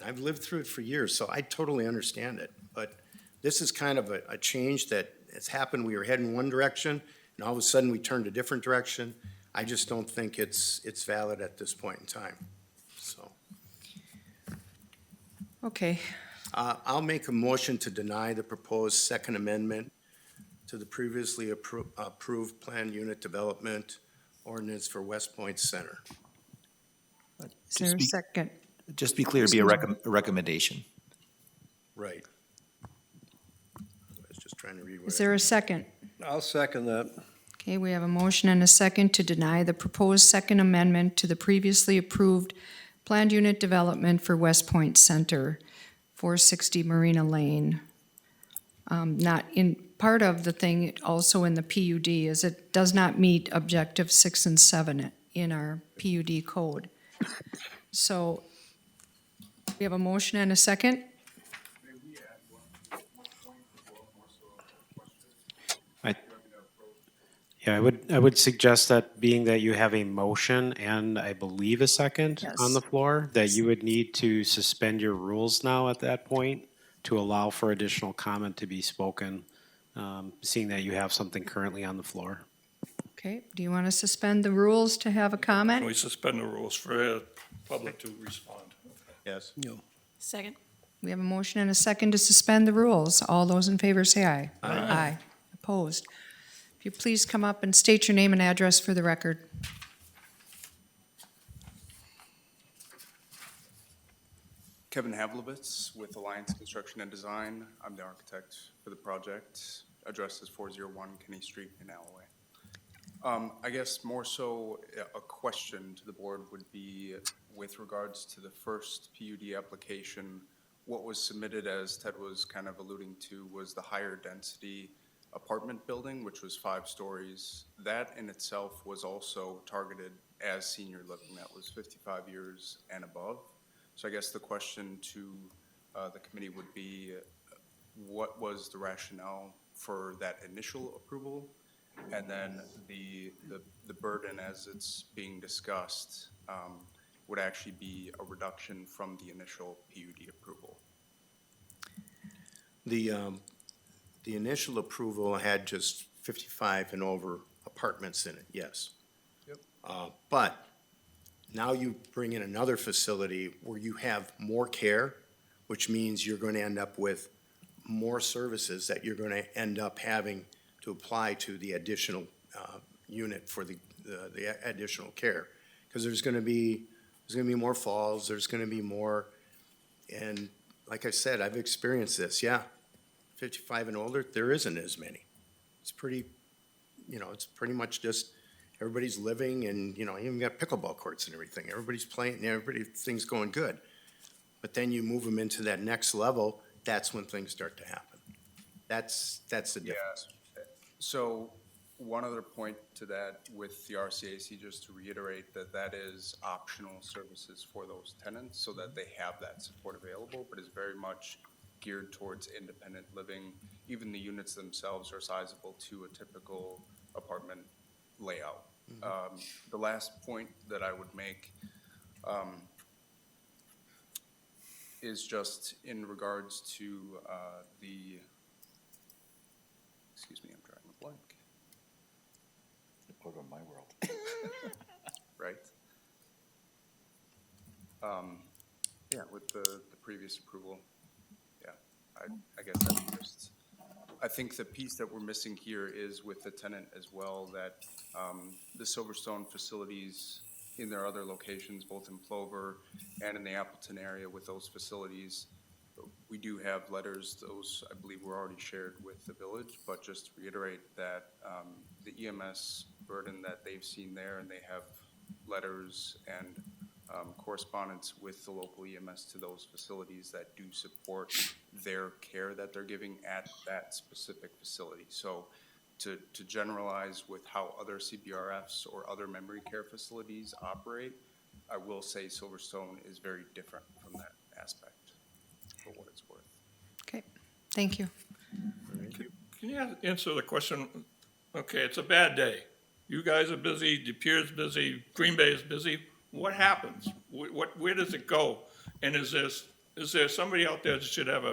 I've lived through it for years, so I totally understand it. But this is kind of a change that has happened. We were heading one direction, and all of a sudden we turned a different direction. I just don't think it's valid at this point in time, so. Okay, I'll make a motion to deny the proposed second amendment to the previously approved planned unit development ordinance for West Point Center. is there a second? Just be clear, it'd be a recommendation. Right. I was just trying to read what. Is there a second? I'll second that. Okay, we have a motion and a second to deny the proposed second amendment to the previously approved planned unit development for West Point Center, 460 Marina Lane. Not in, part of the thing also in the PUD is it does not meet objective 6 and 7 in our PUD code. So we have a motion and a second. Yeah, I would suggest that being that you have a motion and I believe a second Yes. on the floor, that you would need to suspend your rules now at that point to allow for additional comment to be spoken, seeing that you have something currently on the floor. Okay, do you want to suspend the rules to have a comment? Can we suspend the rules for the public to respond? Yes. Second. We have a motion and a second to suspend the rules. All those in favor say aye. Aye. Opposed? If you please come up and state your name and address for the record. Kevin Havlovitz with Alliance Construction and Design. I'm the architect for the project. Address is 401 Kenny Street in Alloway. I guess more so a question to the board would be with regards to the first PUD application, what was submitted, as Ted was kind of alluding to, was the higher density apartment building, which was 5 stories. That in itself was also targeted as senior living. That was 55 years and above. So I guess the question to the committee would be, what was the rationale for that initial approval? And then the burden as it's being discussed would actually be a reduction from the initial PUD approval. The initial approval had just 55 and over apartments in it, yes. Yep. But now you bring in another facility where you have more care, which means you're going to end up with more services that you're going to end up having to apply to the additional unit for the additional care. Because there's going to be more falls, there's going to be more, and like I said, I've experienced this, yeah. 55 and older, there isn't as many. It's pretty, it's pretty much just everybody's living and, you even got pickleball courts and everything. Everybody's playing, everything's going good. But then you move them into that next level, that's when things start to happen. That's the difference. So one other point to that with the RCAC, just to reiterate that is optional services for those tenants so that they have that support available, but is very much geared towards independent living. Even the units themselves are sizable to a typical apartment layout. The last point that I would make is just in regards to excuse me, I'm drawing a blank. Over my world. Right? Yeah, with the previous approval, yeah, I guess that's just, I think the piece that we're missing here is with the tenant as well, that the Silverstone facilities in their other locations, both in Plover and in the Appleton area with those facilities, we do have letters, those I believe were already shared with the village, but just to reiterate that the EMS burden that they've seen there, and they have letters and correspondence with the local EMS to those facilities that do support their care that they're giving at that specific facility. So to generalize with how other CBRFs or other memory care facilities operate, I will say Silverstone is very different from that aspect, for what it's worth. Okay, thank you. Can you answer the question? Okay, it's a bad day. You guys are busy, De Pere's busy, Green Bay is busy. What happens? Where does it go? And is there somebody out there that should have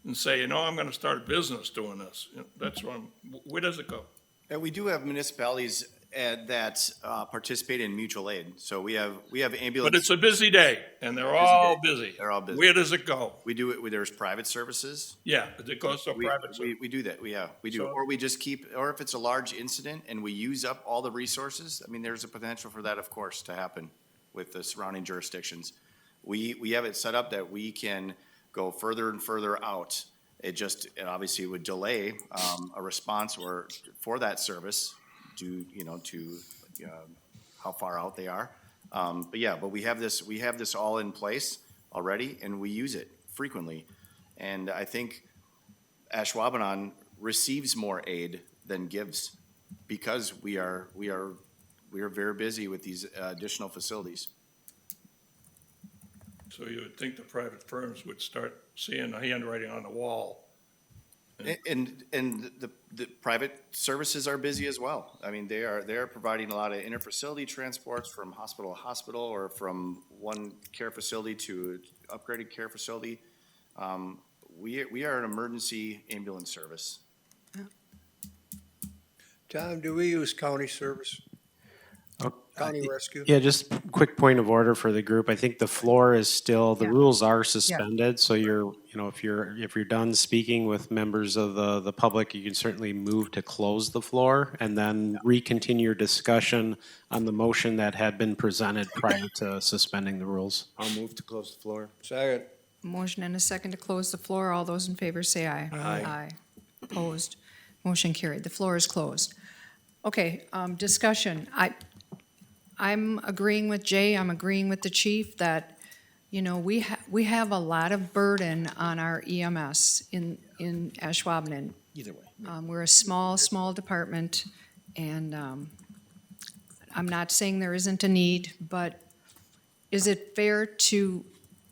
and say, I'm going to start a business doing this? That's where does it go? And we do have municipalities that participate in mutual aid. So we have ambulance. But it's a busy day, and they're all busy. They're all busy. Where does it go? We do it, there's private services. Yeah, it goes to private service. We do that, we do. So- Or we just or if it's a large incident and we use up all the resources, I mean, there's a potential for that, of course, to happen with the surrounding jurisdictions. We have it set up that we can go further and further out. It obviously would delay a response for that service due, to how far out they are. But we have this all in place already, and we use it frequently. And I think Ashwaubenon receives more aid than gives because we are very busy with these additional facilities. So you would think the private firms would start seeing the handwriting on the wall. And the private services are busy as well. I mean, they are providing a lot of interfacility transports from hospital to hospital or from one care facility to upgraded care facility. We are an emergency ambulance service. Tom, do we use county service? County rescue? Yeah, just quick point of order for the group. I think the floor is still, the rules are suspended, so if you're done speaking with members of the public, you can certainly move to close the floor and then recontinue your discussion on the motion that had been presented prior to suspending the rules. I'll move to close the floor. Second. Motion and a second to close the floor. All those in favor say aye. Aye. Opposed? Motion carried. The floor is closed. Okay, discussion. I'm agreeing with Jay, I'm agreeing with the chief that, we have a lot of burden on our EMS in Ashwaubenon. Either way. We're a small department, and I'm not saying there isn't a need, but is it fair to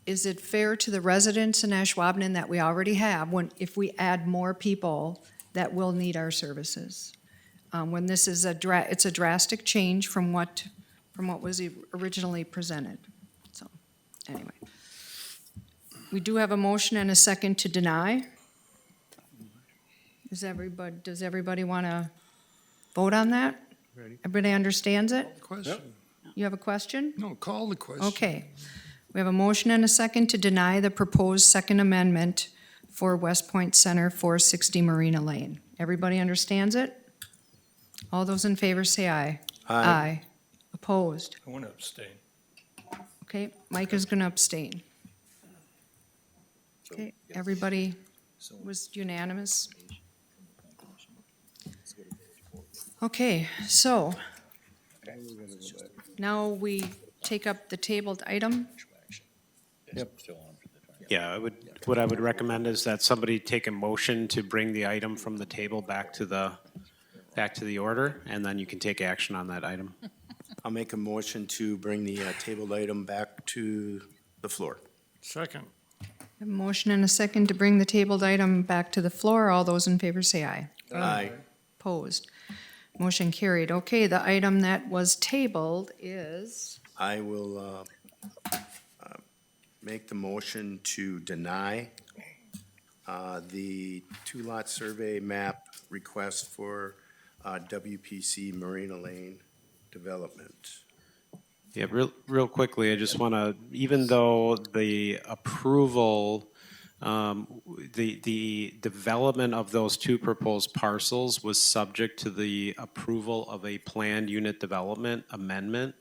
is it fair to the residents in Ashwaubenon that we already have, if we add more people that will need our services? When this is it's a drastic change from what was originally presented. So, anyway. We do have a motion and a second to deny. Does everybody want to vote on that? Ready? Everybody understands it? Question? You have a question? No, call the question. Okay. We have a motion and a second to deny the proposed second amendment for West Point Center, 460 Marina Lane. Everybody understands it? All those in favor say aye. Aye. Opposed? I want to abstain. Okay, Mike is going to abstain. Okay, everybody was unanimous? Okay, so now we take up the tabled item. Yeah, what I would recommend is that somebody take a motion to bring the item from the table back to the order, and then you can take action on that item. I'll make a motion to bring the tabled item back to the floor. Second. A motion and a second to bring the tabled item back to the floor. All those in favor say aye. Aye. Opposed? Motion carried. Okay, the item that was tabled is, I will make the motion to deny the two-lot survey map request for WPC Marina Lane development. Yeah, real quickly, I just want to, even though the approval, the development of those two proposed parcels was subject to the approval of a planned unit development amendment,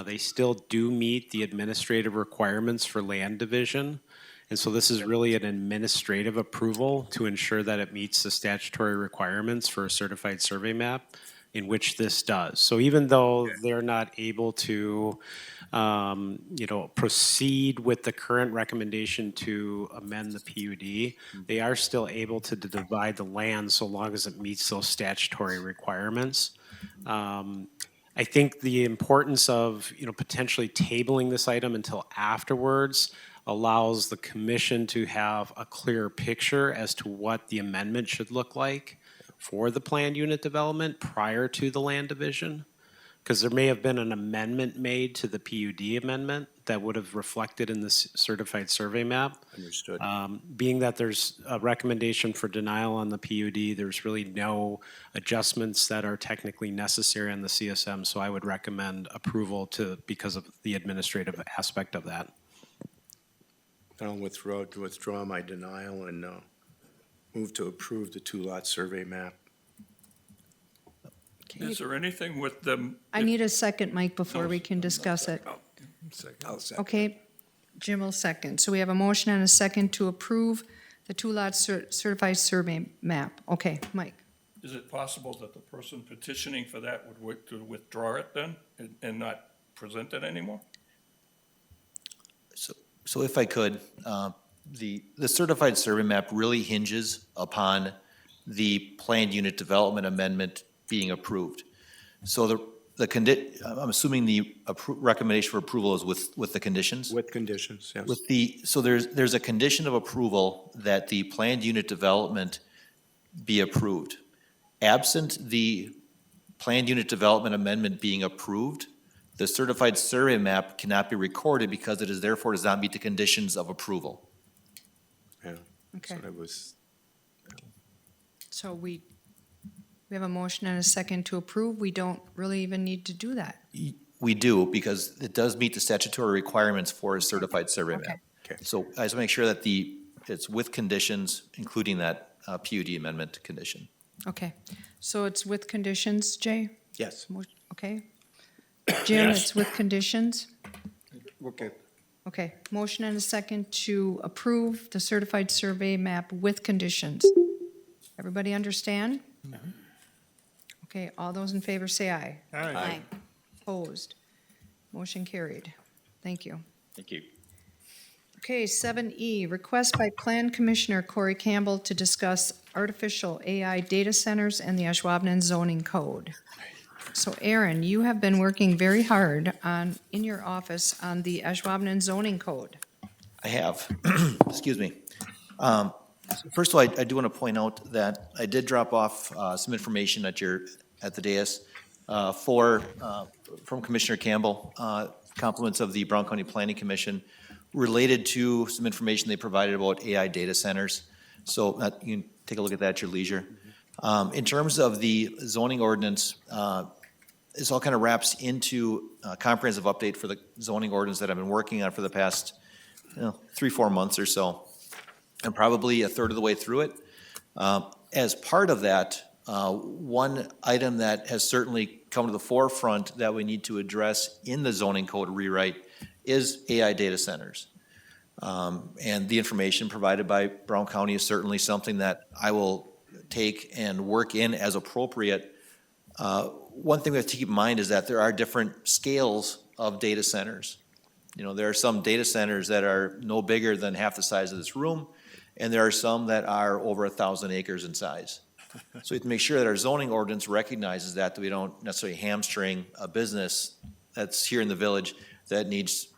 they still do meet the administrative requirements for land division. And so this is really an administrative approval to ensure that it meets the statutory requirements for a certified survey map, in which this does. So even though they're not able to, proceed with the current recommendation to amend the PUD, they are still able to divide the land so long as it meets those statutory requirements. I think the importance of, potentially tabling this item until afterwards allows the commission to have a clearer picture as to what the amendment should look like for the planned unit development prior to the land division. Because there may have been an amendment made to the PUD amendment that would have reflected in this certified survey map. Understood. Being that there's a recommendation for denial on the PUD, there's really no adjustments that are technically necessary on the CSM, so I would recommend approval because of the administrative aspect of that. I'll withdraw my denial and move to approve the two-lot survey map. Is there anything with them? I need a second, Mike, before we can discuss it. Second. Okay, Jim will second. So we have a motion and a second to approve the two-lot certified survey map. Okay, Mike. Is it possible that the person petitioning for that would withdraw it then and not present it anymore? So if I could, the certified survey map really hinges upon the planned unit development amendment being approved. So I'm assuming the recommendation for approval is with the conditions? With conditions, yes. So there's a condition of approval that the planned unit development be approved. Absent the planned unit development amendment being approved, the certified survey map cannot be recorded because it is therefore does not meet the conditions of approval. Yeah. Okay. So that was, So we have a motion and a second to approve. We don't really even need to do that. We do, because it does meet the statutory requirements for a certified survey map. Okay. So I just make sure that it's with conditions, including that PUD amendment condition. Okay, so it's with conditions, Jay? yes. Okay. Jim, Yes. it's with conditions? Okay. Okay, motion and a second to approve the certified survey map with conditions. Everybody understand? Okay, all those in favor say aye. Aye. Opposed? Motion carried. Thank you. Thank you. Okay, 7E, request by Plan Commissioner Corrie Campbell to discuss artificial AI data centers and the Ashwaubenon zoning code. So Aaron, you have been working very hard in your office on the Ashwaubenon zoning code. I have. Excuse me. First of all, I do want to point out that I did drop off some information at the dais from Commissioner Campbell, compliments of the Brown County Planning Commission related to some information they provided about AI data centers. So you can take a look at that at your leisure. In terms of the zoning ordinance, this all kind of wraps into a comprehensive update for the zoning ordinance that I've been working on for the past 3-4 months or so. I'm probably a third of the way through it. As part of that, one item that has certainly come to the forefront that we need to address in the zoning code rewrite is AI data centers. And the information provided by Brown County is certainly something that I will take and work in as appropriate. One thing we have to keep in mind is that there are different scales of data centers. You know, there are some data centers that are no bigger than half the size of this room, and there are some that are over 1,000 acres in size. So we have to make sure that our zoning ordinance recognizes that we don't necessarily hamstring a business that's here in the village that needs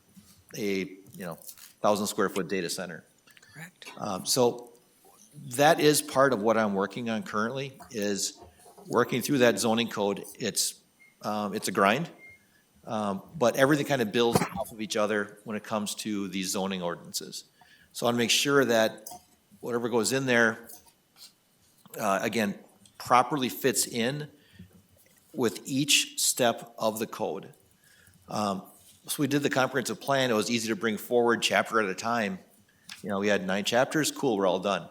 a 1,000 square foot data center. Correct. So that is part of what I'm working on currently, is working through that zoning code. It's a grind, but everything kind of builds off of each other when it comes to these zoning ordinances. So I want to make sure that whatever goes in there, again, properly fits in with each step of the code. So we did the comprehensive plan. It was easy to bring forward chapter at a time. We had 9 chapters. Cool, we're all done.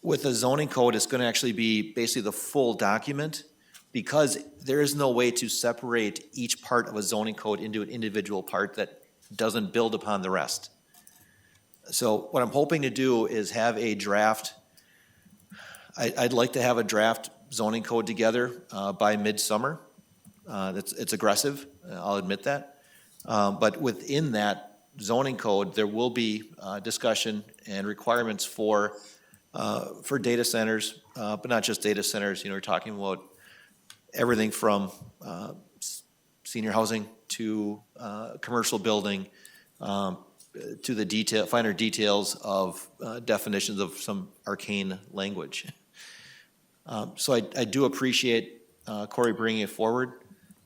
With the zoning code, it's going to actually be basically the full document, because there is no way to separate each part of a zoning code into an individual part that doesn't build upon the rest. So what I'm hoping to do is have a draft. I'd like to have a draft zoning code together by midsummer. It's aggressive, I'll admit that. But within that zoning code, there will be discussion and requirements for data centers, but not just data centers. We're talking about everything from senior housing to commercial building, to the finer details of definitions of some arcane language. So I do appreciate Corrie bringing it forward.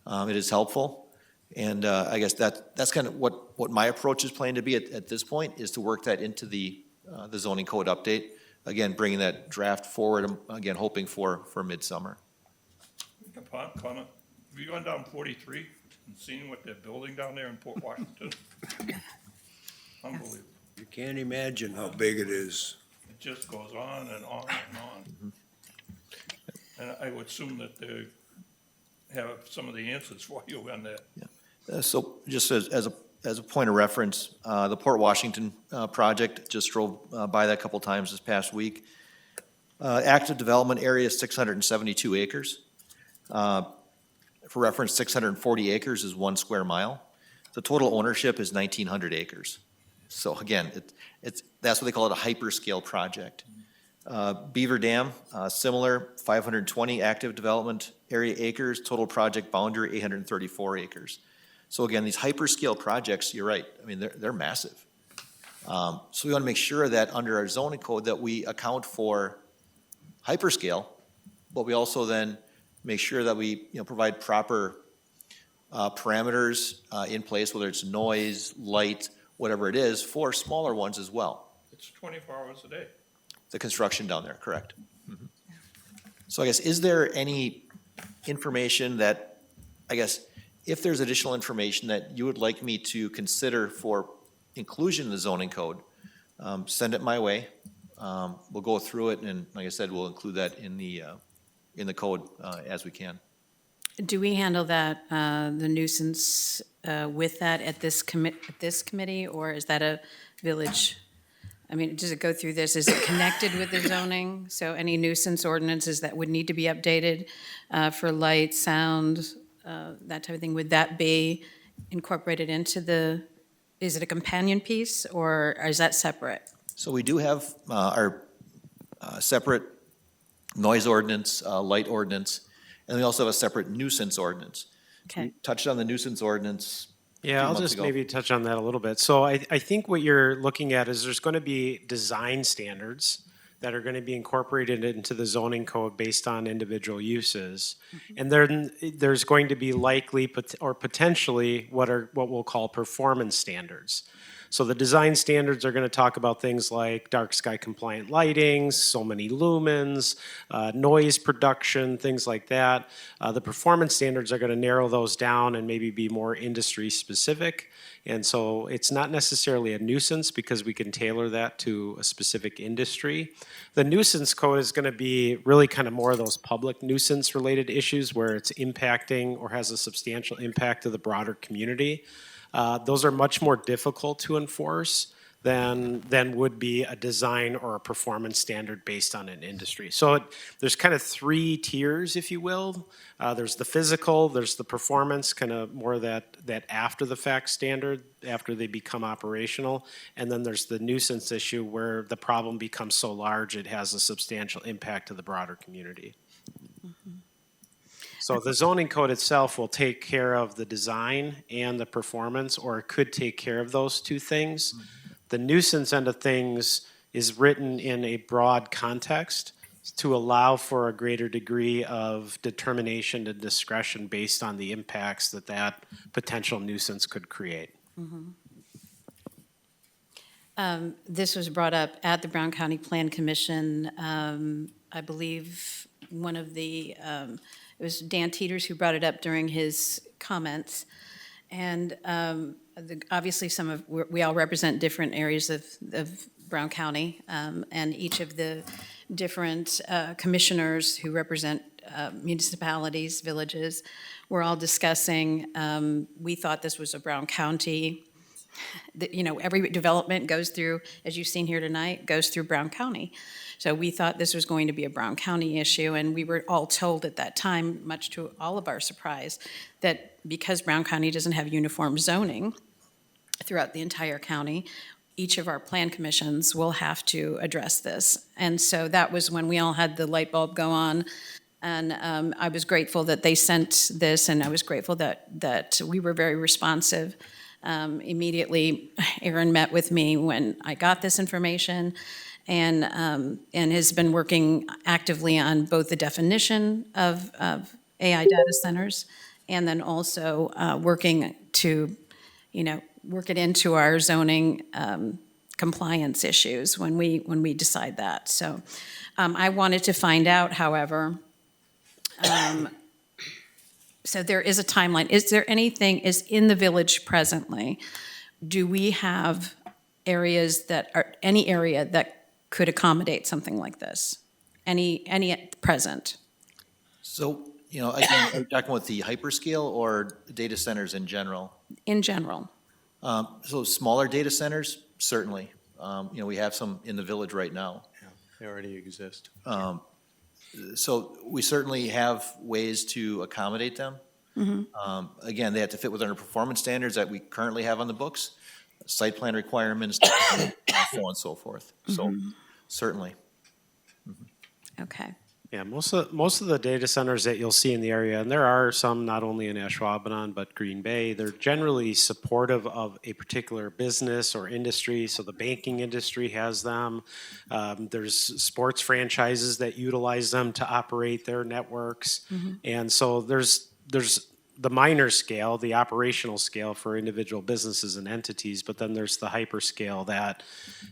It is helpful. And I guess that's kind of what my approach is planning to be at this point, is to work that into the zoning code update. Again, bringing that draft forward, again, hoping for midsummer. Comment, have you gone down 43 and seen what they're building down there in Port Washington? Unbelievable. You can't imagine how big it is. It just goes on and on and on. And I would assume that they have some of the answers for you on that. So just as a point of reference, the Port Washington project, just drove by that a couple times this past week. Active development area is 672 acres. For reference, 640 acres is 1 square mile. The total ownership is 1,900 acres. So again, that's what they call it, a hyperscale project. Beaver Dam, similar, 520 active development area acres, total project boundary 834 acres. So again, these hyperscale projects, you're right, I mean, they're massive. So we want to make sure that under our zoning code that we account for hyperscale, but we also then make sure that we provide proper parameters in place, whether it's noise, light, whatever it is, for smaller ones as well. It's 24 hours a day. The construction down there, correct. Mm-hmm. So I guess, is there any information that, I guess, if there's additional information that you would like me to consider for inclusion in the zoning code, send it my way. We'll go through it, and like I said, we'll include that in the code as we can. Do we handle that, the nuisance with that at this committee, or is that a village? I mean, does it go through this? Is it connected with the zoning? So any nuisance ordinances that would need to be updated for light, sound, that type of thing, would that be incorporated into is it a companion piece, or is that separate? So we do have our separate noise ordinance, light ordinance, and we also have a separate nuisance ordinance. So Okay. we touched on the nuisance ordinance Yeah, I'll months just ago. maybe touch on that a little bit. So I think what you're looking at is there's going to be design standards that are going to be incorporated into the zoning code based on individual uses. And then there's going to be likely or potentially what we'll call performance standards. So the design standards are going to talk about things like dark sky compliant lighting, so many lumens, noise production, things like that. The performance standards are going to narrow those down and maybe be more industry specific. And so it's not necessarily a nuisance because we can tailor that to a specific industry. The nuisance code is going to be really kind of more of those public nuisance related issues where it's impacting or has a substantial impact to the broader community. Those are much more difficult to enforce than would be a design or a performance standard based on an industry. So there's kind of three tiers, if you will. There's the physical, there's the performance, kind of more that after the fact standard, after they become operational, and then there's the nuisance issue where the problem becomes so large it has a substantial impact to the broader community. So the zoning code itself will take care of the design and the performance, or it could take care of those two things. The nuisance end of things is written in a broad context to allow for a greater degree of determination and discretion based on the impacts that potential nuisance could create. This was brought up at the Brown County Plan Commission. I believe one of the, it was Dan Teeters who brought it up during his comments. And obviously we all represent different areas of Brown County, and each of the different commissioners who represent municipalities, villages, we're all discussing, we thought this was a Brown County. Every development goes through, as you've seen here tonight, goes through Brown County. So we thought this was going to be a Brown County issue, and we were all told at that time, much to all of our surprise, that because Brown County doesn't have uniform zoning throughout the entire county, each of our plan commissions will have to address this. And so that was when we all had the light bulb go on. And I was grateful that they sent this, and I was grateful that we were very responsive. Immediately, Aaron met with me when I got this information, and has been working actively on both the definition of AI data centers, and then also working to, work it into our zoning compliance issues when we decide that. So I wanted to find out, however, so there is a timeline. Is there anything is in the village presently? Do we have areas any area that could accommodate something like this? Any at present? So, again, are you talking about the hyperscale or data centers in general? In general. So smaller data centers, certainly. We have some in the village right now. They already exist. So we certainly have ways to accommodate them. Again, they have to fit within our performance standards that we currently have on the books, site plan requirements, so on and so forth. So certainly. Okay. Yeah, most of the data centers that you'll see in the area, and there are some not only in Ashwaubenon but Green Bay, they're generally supportive of a particular business or industry. So the banking industry has them. There's sports franchises that utilize them to operate their networks, and so there's the minor scale, the operational scale for individual businesses and entities, but then there's the hyperscale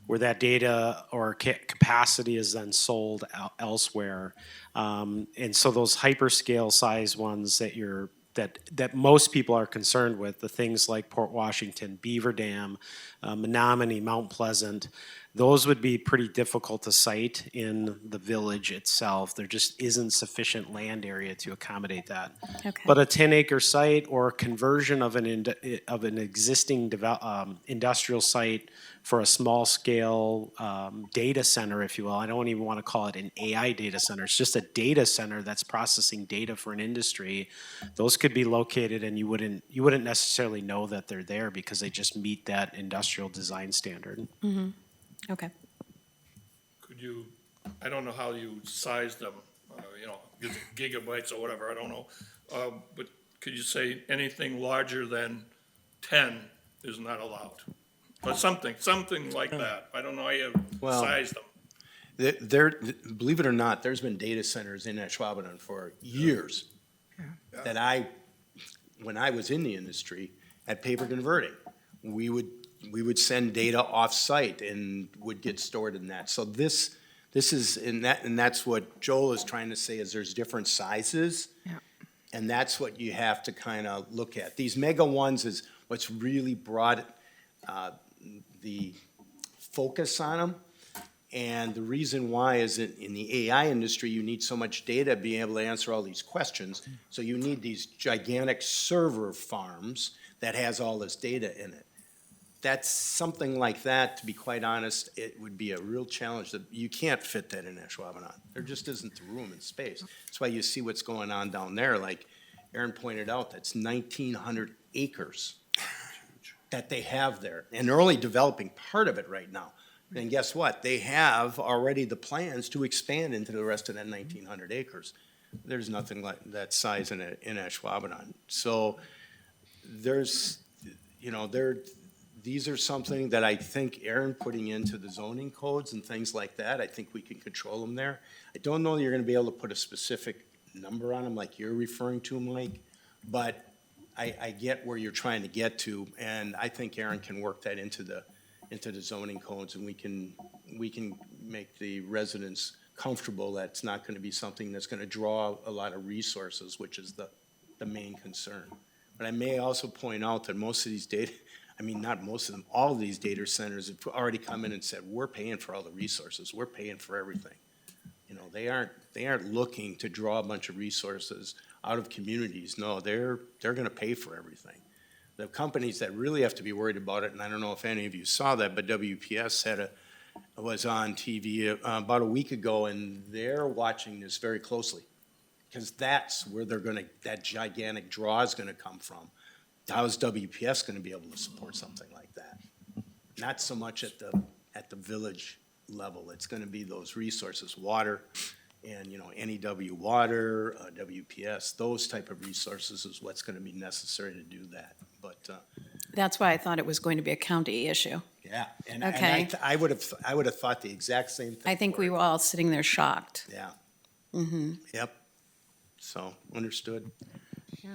where that data or capacity is then sold elsewhere. And so those hyperscale size ones that most people are concerned with, the things like Port Washington, Beaver Dam, Menominee, Mount Pleasant, those would be pretty difficult to site in the village itself. There just isn't sufficient land area to accommodate that. Okay. But a 10-acre site or conversion of an existing industrial site for a small-scale data center, if you will. I don't even want to call it an AI data center. It's just a data center that's processing data for an industry. Those could be located, and you wouldn't necessarily know that they're there because they just meet that industrial design standard. Okay. Could you, I don't know how you size them, gigabytes or whatever, I don't know. But could you say anything larger than 10 is not allowed. Or something like that. I don't know how you Well- size them. There, believe it or not, there's been data centers in Ashwaubenon for years that when I was in the industry, at paper converting, we would send data off-site and would get stored in that. So this is, and that's what Joel is trying to say, is there's different sizes. Yeah. And that's what you have to kind of look at. These mega ones is what's really brought the focus on them. And the reason why is that in the AI industry, you need so much data being able to answer all these questions. So you need these gigantic server farms that has all this data in it. That's something like that, to be quite honest, it would be a real challenge. That you can't fit that in Ashwaubenon. There just isn't the room and space. That's why you see what's going on down there. Like Aaron pointed out, that's 1,900 acres that they have there. And they're only developing part of it right now. And guess what? They have already the plans to expand into the rest of that 1,900 acres. There's nothing like that size in Ashwaubenon. So there's, these are something that I think Aaron putting into the zoning codes and things like that, I think we can control them there. I don't know that you're gonna be able to put a specific number on them like you're referring to, Mike, but I get where you're trying to get to, and I think Aaron can work that into the zoning codes, and we can make the residents comfortable that it's not gonna be something that's gonna draw a lot of resources, which is the main concern. But I may also point out that most of these not most of them, all of these data centers have already come in and said, we're paying for all the resources, we're paying for everything. They aren't looking to draw a bunch of resources out of communities. No, they're gonna pay for everything. The companies that really have to be worried about it, and I don't know if any of you saw that, but WPS was on TV about a week ago, and they're watching this very closely. Because that's where that gigantic draw is gonna come from. How is WPS gonna be able to support something like that? Not so much at the village level. It's gonna be those resources, water, and, NEW water, WPS, those type of resources is what's gonna be necessary to do that. But, That's why I thought it was going to be a county issue. yeah, and Okay. I would have thought the exact same thing. I think for we it. were all sitting there shocked. Yeah, Mm-hmm. yep. So, understood.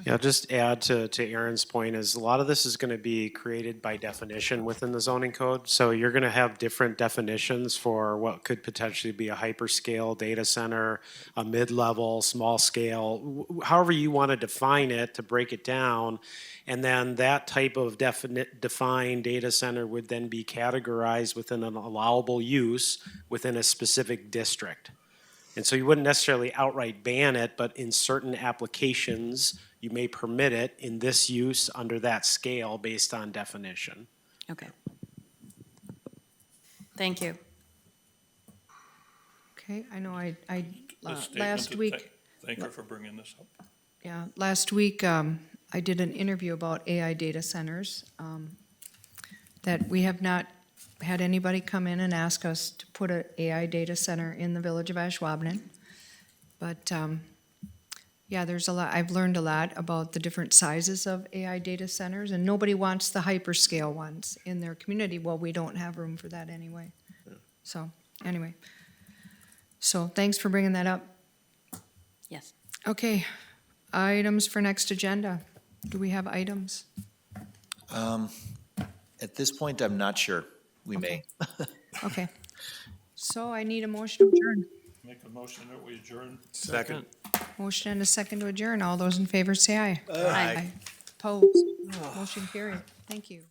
Yeah, just add to Aaron's point is a lot of this is going to be created by definition within the zoning code. So you're going to have different definitions for what could potentially be a hyperscale data center, a mid-level, small scale, however you want to define it to break it down. And then that type of defined data center would then be categorized within an allowable use within a specific district. And so you wouldn't necessarily outright ban it, but in certain applications, you may permit it in this use under that scale based on definition. Okay. Thank you. Okay, I know The statement last to week, Thank her for bringing this up. yeah, last week, I did an interview about AI data centers, that we have not had anybody come in and ask us to put an AI data center in the village of Ashwaubenon. But, yeah, there's a lot, I've learned a lot about the different sizes of AI data centers, and nobody wants the hyperscale ones in their community. Well, we don't have room for that anyway. So, anyway. So, thanks for bringing that up. Yes. Okay, items for next agenda. Do we have items? At this point, I'm not sure. We may. Okay. So I need a motion to adjourn. Make a motion that we adjourn. Second. Motion and a second to adjourn. All those in favor say aye. Aye. Opposed? Motion carried. Thank you.